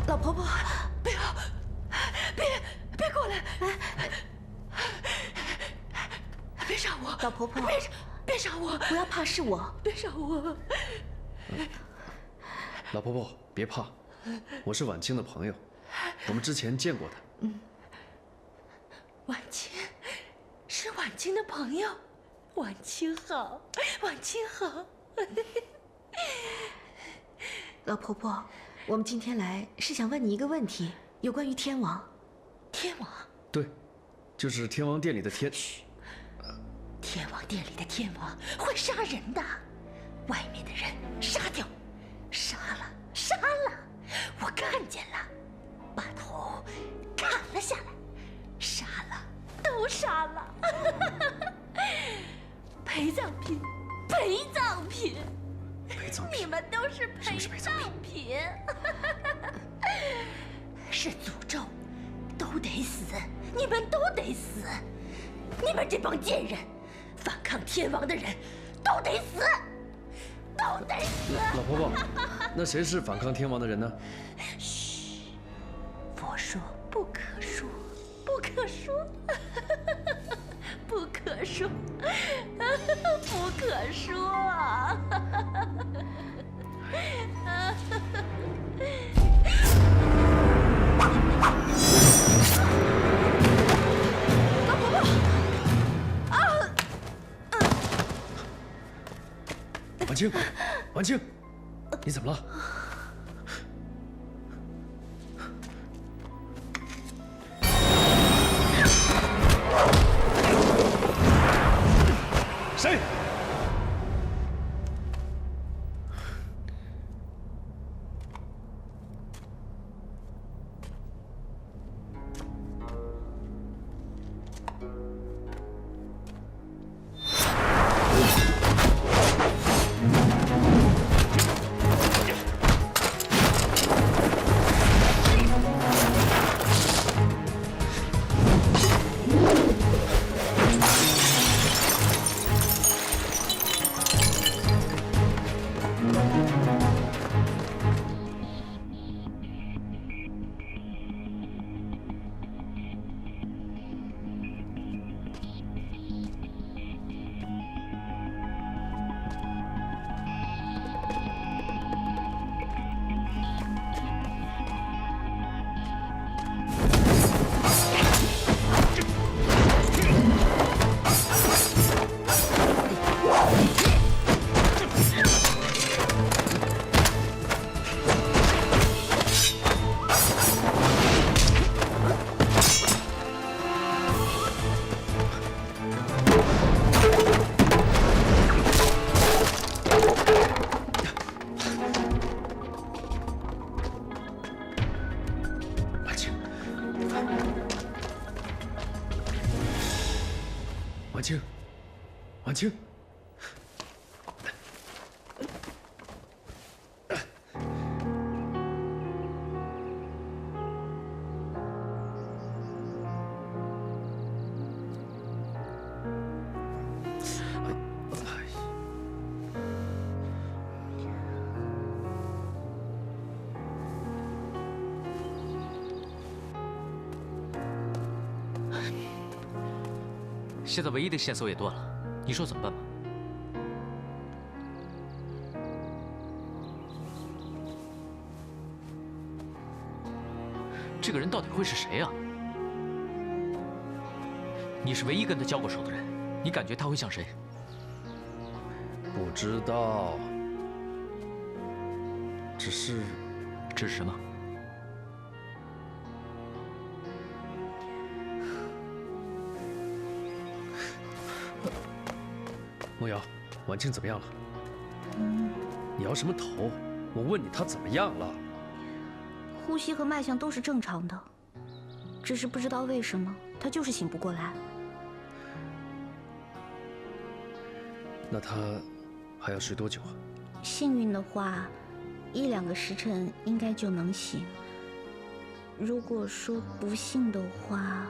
老婆婆，不要，别过来！别杀我！老婆婆，别杀我！不要怕，是我。别杀我！老婆婆，别怕，我是婉清的朋友，我们之前见过的。婉清，是婉清的朋友。婉清好，婉清好。老婆婆，我们今天来是想问你一个问题，有关于天王。天王？对，就是天王殿里的天。天王殿里的天王会杀人的，外面的人杀掉，杀了，我看见了，把头砍了下来，杀了，都杀了。陪葬品，你们都是陪葬品。是诅咒，都得死，你们都得死，你们这帮贱人，反抗天王的人都得死，都得死。老婆婆，那谁是反抗天王的人呢？嘘，佛说不可说，不可说，不可说，不可说。老婆婆，婉清，婉清，你怎么了？谁？现在唯一的线索也断了，你说怎么办吧？这个人到底会是谁啊？你是唯一跟他交过手的人，你感觉他会像谁？不知道，只是什么？梦瑶，婉清怎么样了？你摇什么头？我问你她怎么样了？呼吸和脉象都是正常的，只是不知道为什么她就是醒不过来。那她还要睡多久啊？幸运的话，1、2个时辰应该就能醒。如果说不幸的话，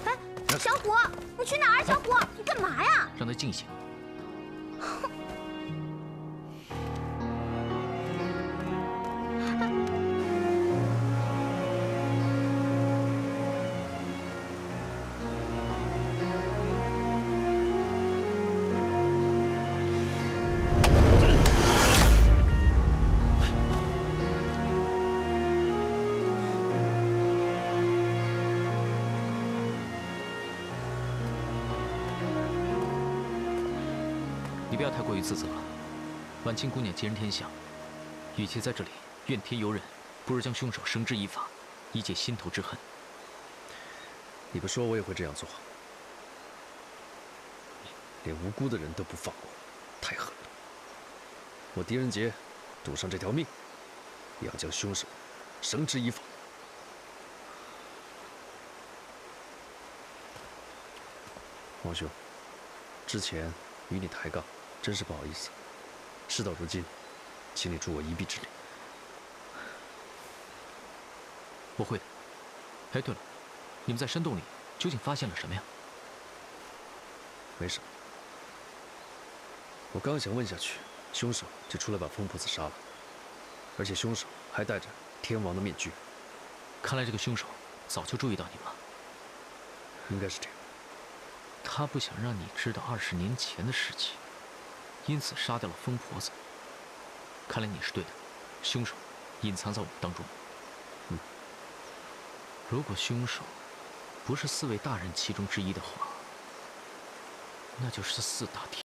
哎，小虎，你去哪儿？小虎，你干嘛呀？让他静醒。你不要太过于自责了。婉清姑娘吉人天相，与其在这里怨天尤人，不如将凶手绳之以法，以解心头之恨。你不说我也会这样做。连无辜的人都不放过，太狠了。我狄仁杰赌上这条命，也要将凶手绳之以法。王兄，之前与你抬杠，真是不好意思。事到如今，请你助我一臂之力。我会的。哎，对了，你们在山洞里究竟发现了什么呀？没什么。我刚想问下去，凶手就出来把疯婆子杀了，而且凶手还戴着天王的面具。看来这个凶手早就注意到你们了。应该是这样。他不想让你知道20年前的事情，因此杀掉了疯婆子。看来你是对的，凶手隐藏在我们当中。如果凶手不是4位大人其中之一的话，那就是4大天。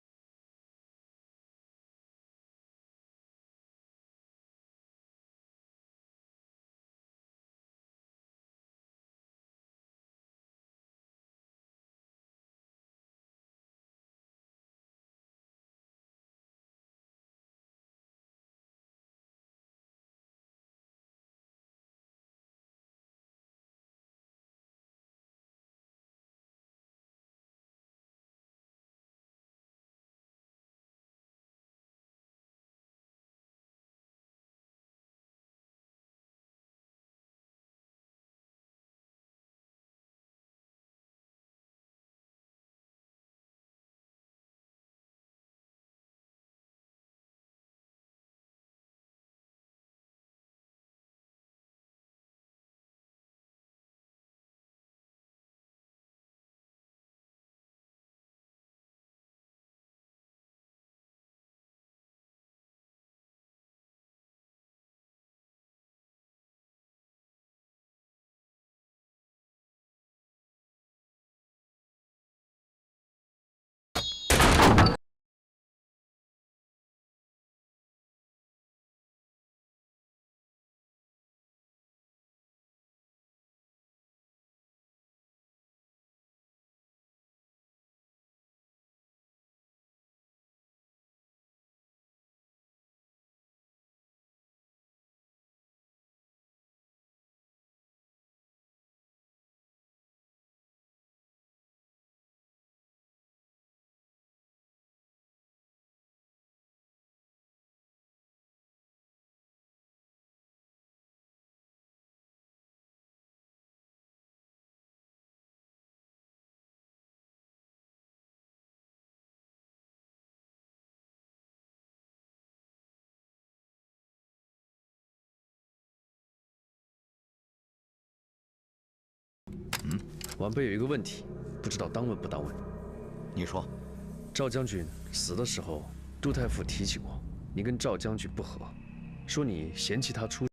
晚辈有一个问题，不知道当问不当问。你说，赵将军死的时候，杜太傅提起过，你跟赵将军不和，说你嫌弃他出。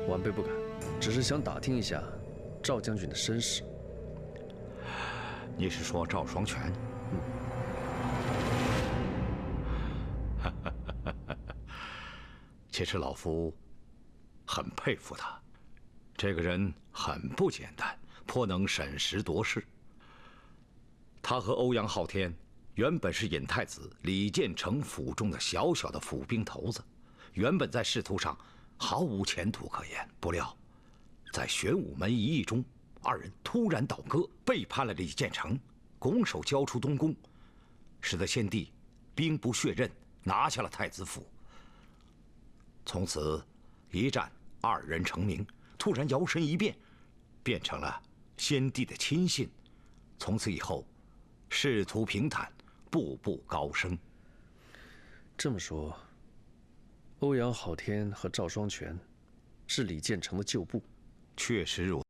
晚辈不敢，只是想打听一下赵将军的身世。你是说赵双全？其实老夫很佩服他，这个人很不简单，颇能审时度势。他和欧阳昊天原本是尹太子李建成府中的小小的府兵头子，原本在仕途上毫无前途可言。不料，在玄武门一役中，二人突然倒戈，背叛了李建成，拱手交出东宫，使得先帝兵不血刃拿下了太子府。从此一战，二人成名，突然摇身一变，变成了先帝的亲信。从此以后，仕途平坦，步步高升。这么说，欧阳昊天和赵双全是李建成的旧部？确实如此。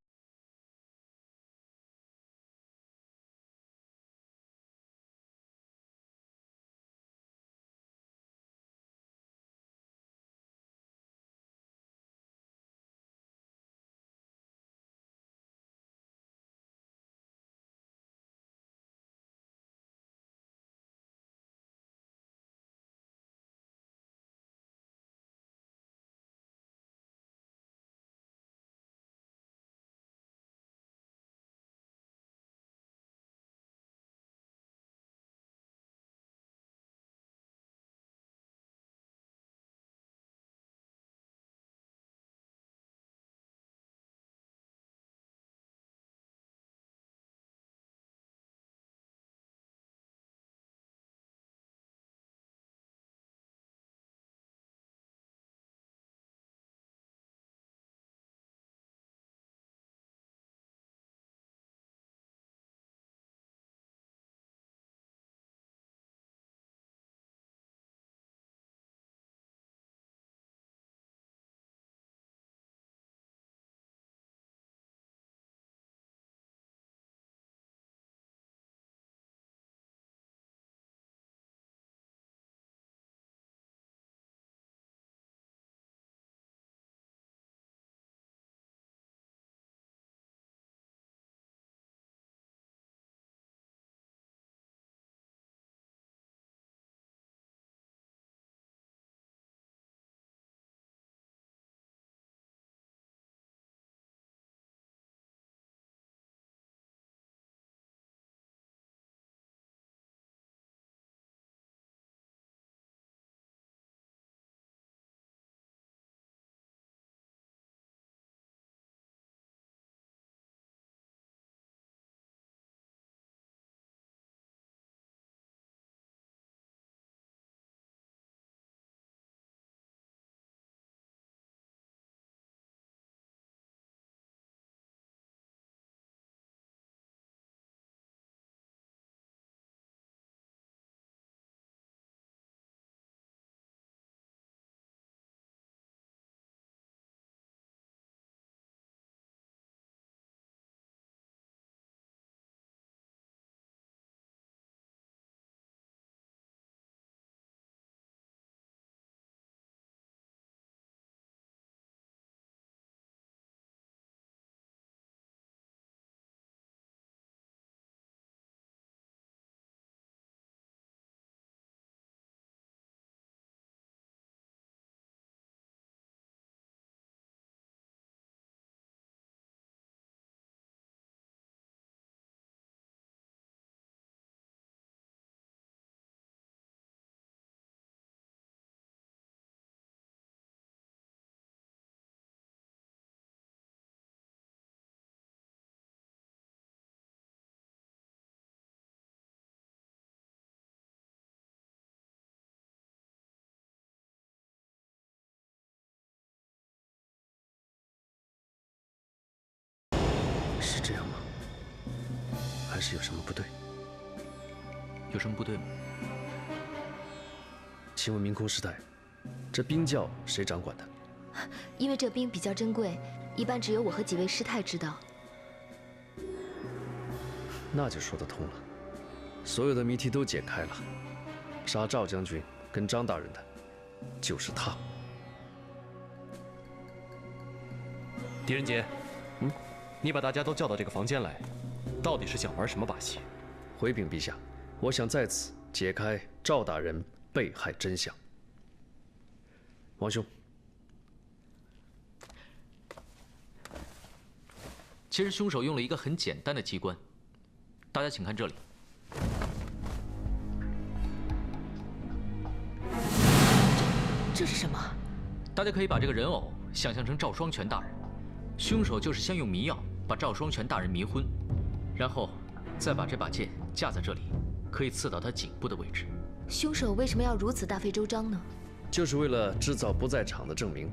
是这样吗？还是有什么不对？有什么不对吗？请问明空师太，这冰窖谁掌管的？因为这冰比较珍贵，一般只有我和几位师太知道。那就说得通了，所有的谜题都解开了。杀赵将军跟张大人的，就是他。狄仁杰，你把大家都叫到这个房间来，到底是想玩什么把戏？回禀陛下，我想在此解开赵大人被害真相。王兄，其实凶手用了一个很简单的机关，大家请看这里。这是什么？大家可以把这个人偶想象成赵双全大人，凶手就是先用迷药把赵双全大人迷昏，然后再把这把剑架在这里，可以刺到他颈部的位置。凶手为什么要如此大费周章呢？就是为了制造不在场的证明。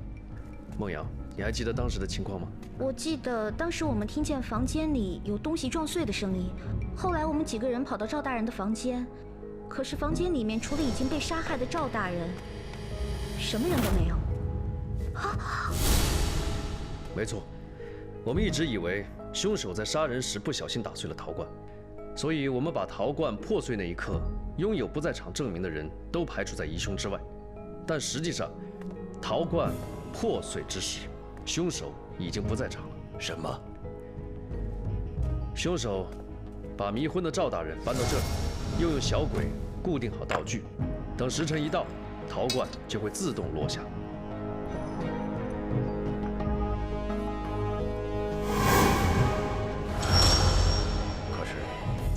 孟瑶，你还记得当时的情况吗？我记得当时我们听见房间里有东西撞碎的声音，后来我们几个人跑到赵大人的房间，可是房间里面除了已经被杀害的赵大人，什么人都没有。没错，我们一直以为凶手在杀人时不小心打碎了陶罐，所以我们把陶罐破碎那一刻，拥有不在场证明的人都排除在疑凶之外。但实际上，陶罐破碎之时，凶手已经不在场了。什么？凶手把迷昏的赵大人搬到这里，又用小鬼固定好道具，等时辰一到，陶罐就会自动落下。可是，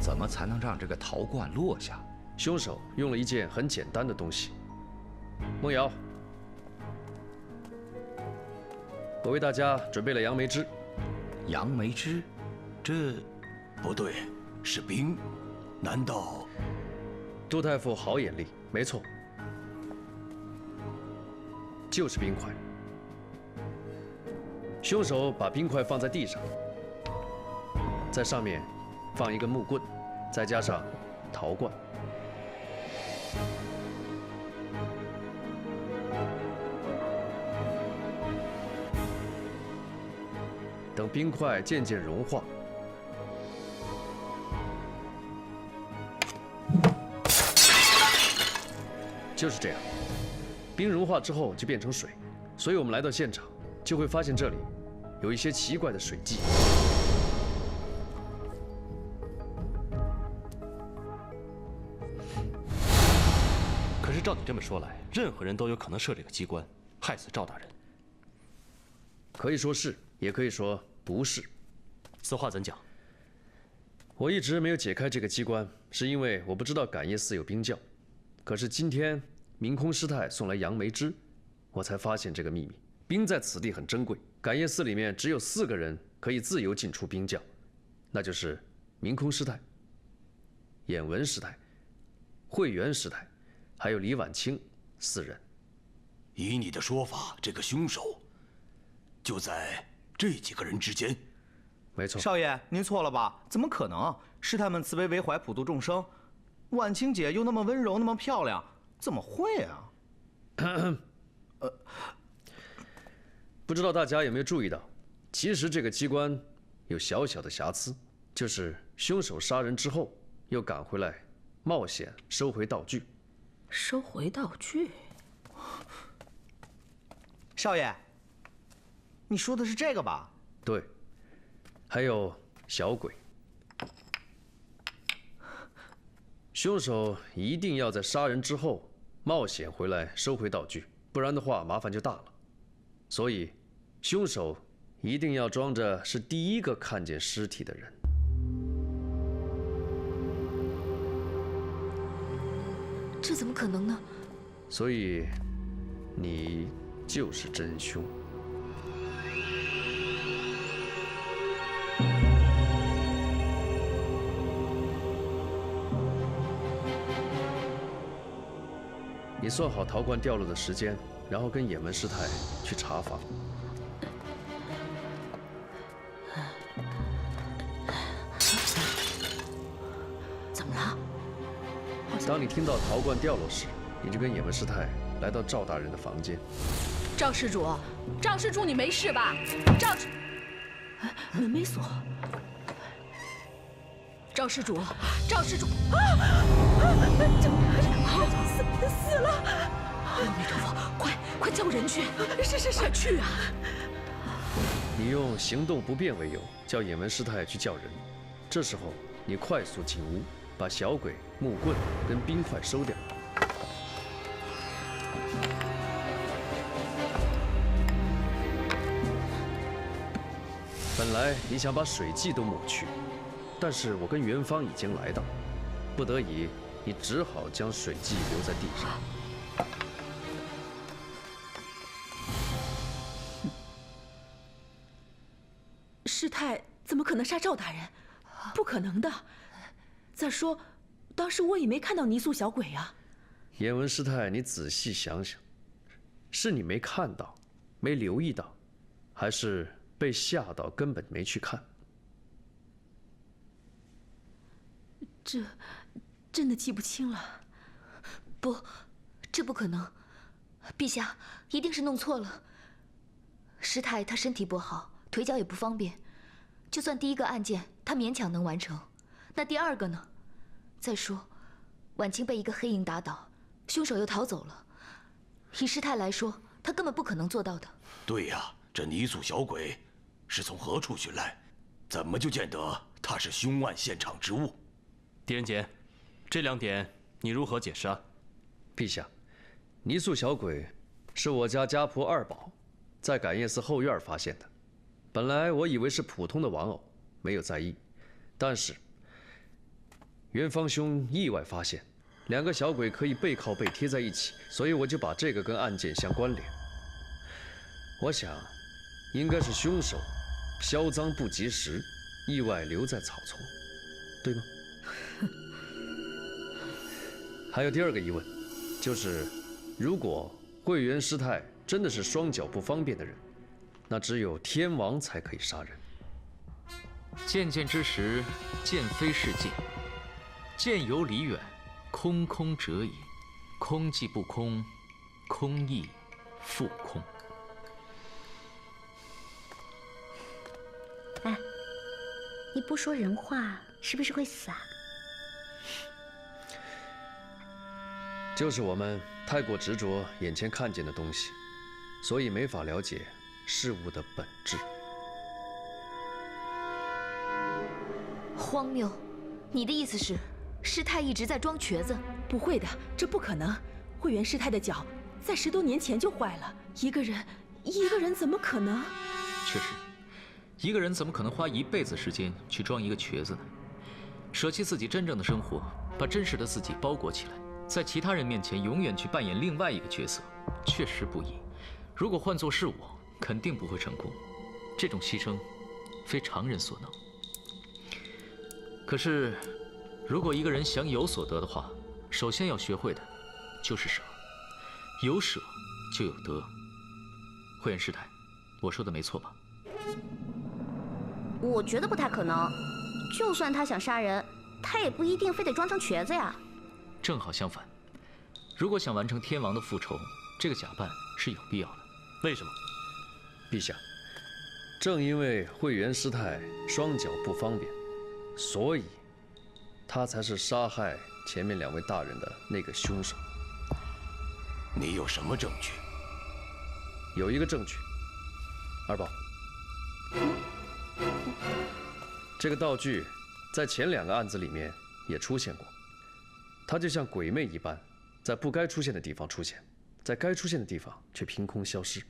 怎么才能让这个陶罐落下？凶手用了一件很简单的东西。孟瑶，我为大家准备了杨梅汁。杨梅汁，这不对，是冰，难道？杜太傅好眼力，没错，就是冰块。凶手把冰块放在地上，在上面放一根木棍，再加上陶罐。等冰块渐渐融化，就是这样。冰融化之后就变成水，所以我们来到现场就会发现这里有一些奇怪的水迹。可是照你这么说来，任何人都有可能设这个机关，害死赵大人。可以说是，也可以说不是。此话怎讲？我一直没有解开这个机关，是因为我不知道感业寺有冰窖。可是今天明空师太送来杨梅汁，我才发现这个秘密。冰在此地很珍贵，感业寺里面只有4个人可以自由进出冰窖，那就是明空师太、眼文师太、慧元师太，还有李婉清4人。以你的说法，这个凶手就在这几个人之间。没错。少爷，您错了吧？怎么可能？师太们慈悲为怀，普度众生。婉清姐又那么温柔，那么漂亮，怎么会啊？不知道大家有没有注意到，其实这个机关有小小的瑕疵，就是凶手杀人之后又赶回来，冒险收回道具。收回道具？少爷，你说的是这个吧？对，还有小鬼。凶手一定要在杀人之后冒险回来收回道具，不然的话麻烦就大了。所以，凶手一定要装着是第一个看见尸体的人。这怎么可能呢？所以，你就是真凶。你算好陶罐掉落的时间，然后跟眼门师太去查访。怎么了？当你听到陶罐掉落时，你就跟野闻师太来到赵大人的房间。赵施主，赵施主，你没事吧？赵，门没锁。赵施主，赵施主，死了！阿弥陀佛，快叫人去！是，快去啊！你用行动不便为由叫野闻师太去叫人，这时候你快速进屋，把小鬼、木棍跟冰块收掉。本来你想把水迹都抹去，但是我跟元芳已经来到，不得已，你只好将水迹留在地上。师太怎么可能杀赵大人？不可能的。再说，当时我也没看到泥塑小鬼啊。颜文师太，你仔细想想，是你没看到，没留意到，还是被吓到根本没去看？这真的记不清了。不，这不可能。陛下一定是弄错了。师太她身体不好，腿脚也不方便，就算第一个案件她勉强能完成，那第二个呢？再说，婉清被一个黑影打倒，凶手又逃走了。以师太来说，她根本不可能做到的。对呀，这泥塑小鬼是从何处寻来？怎么就见得他是凶案现场之物？狄仁杰，这2点你如何解释啊？陛下，泥塑小鬼是我家家仆二宝在感业寺后院发现的。本来我以为是普通的玩偶，没有在意。但是元芳兄意外发现2个小鬼可以背靠背贴在一起，所以我就把这个跟案件相关联。我想，应该是凶手销赃不及时，意外留在草丛，对吗？还有第2个疑问，就是如果慧元师太真的是双脚不方便的人，那只有天王才可以杀人。见剑之时，剑非是剑；剑由离远，空空者矣。空既不空，空亦复空。哎，你不说人话，是不是会死啊？就是我们太过执着眼前看见的东西，所以没法了解事物的本质。荒谬！你的意思是，师太一直在装瘸子？不会的，这不可能。慧元师太的脚在10多年前就坏了，一个人怎么可能？确实，一个人怎么可能花一辈子时间去装一个瘸子呢？舍弃自己真正的生活，把真实的自己包裹起来，在其他人面前永远去扮演另外一个角色，确实不易。如果换作是我，肯定不会成功。这种牺牲，非常人所能。可是，如果一个人想有所得的话，首先要学会的，就是舍。有舍，就有得。慧元师太，我说的没错吧？我觉得不太可能。就算他想杀人，他也不一定非得装成瘸子呀。正好相反，如果想完成天王的复仇，这个假扮是有必要的。为什么？陛下，正因为慧元师太双脚不方便，所以他才是杀害前面2位大人的那个凶手。你有什么证据？有一个证据，二宝，这个道具在前2个案子里面也出现过，它就像鬼魅一般，在不该出现的地方出现，在该出现的地方却凭空消失。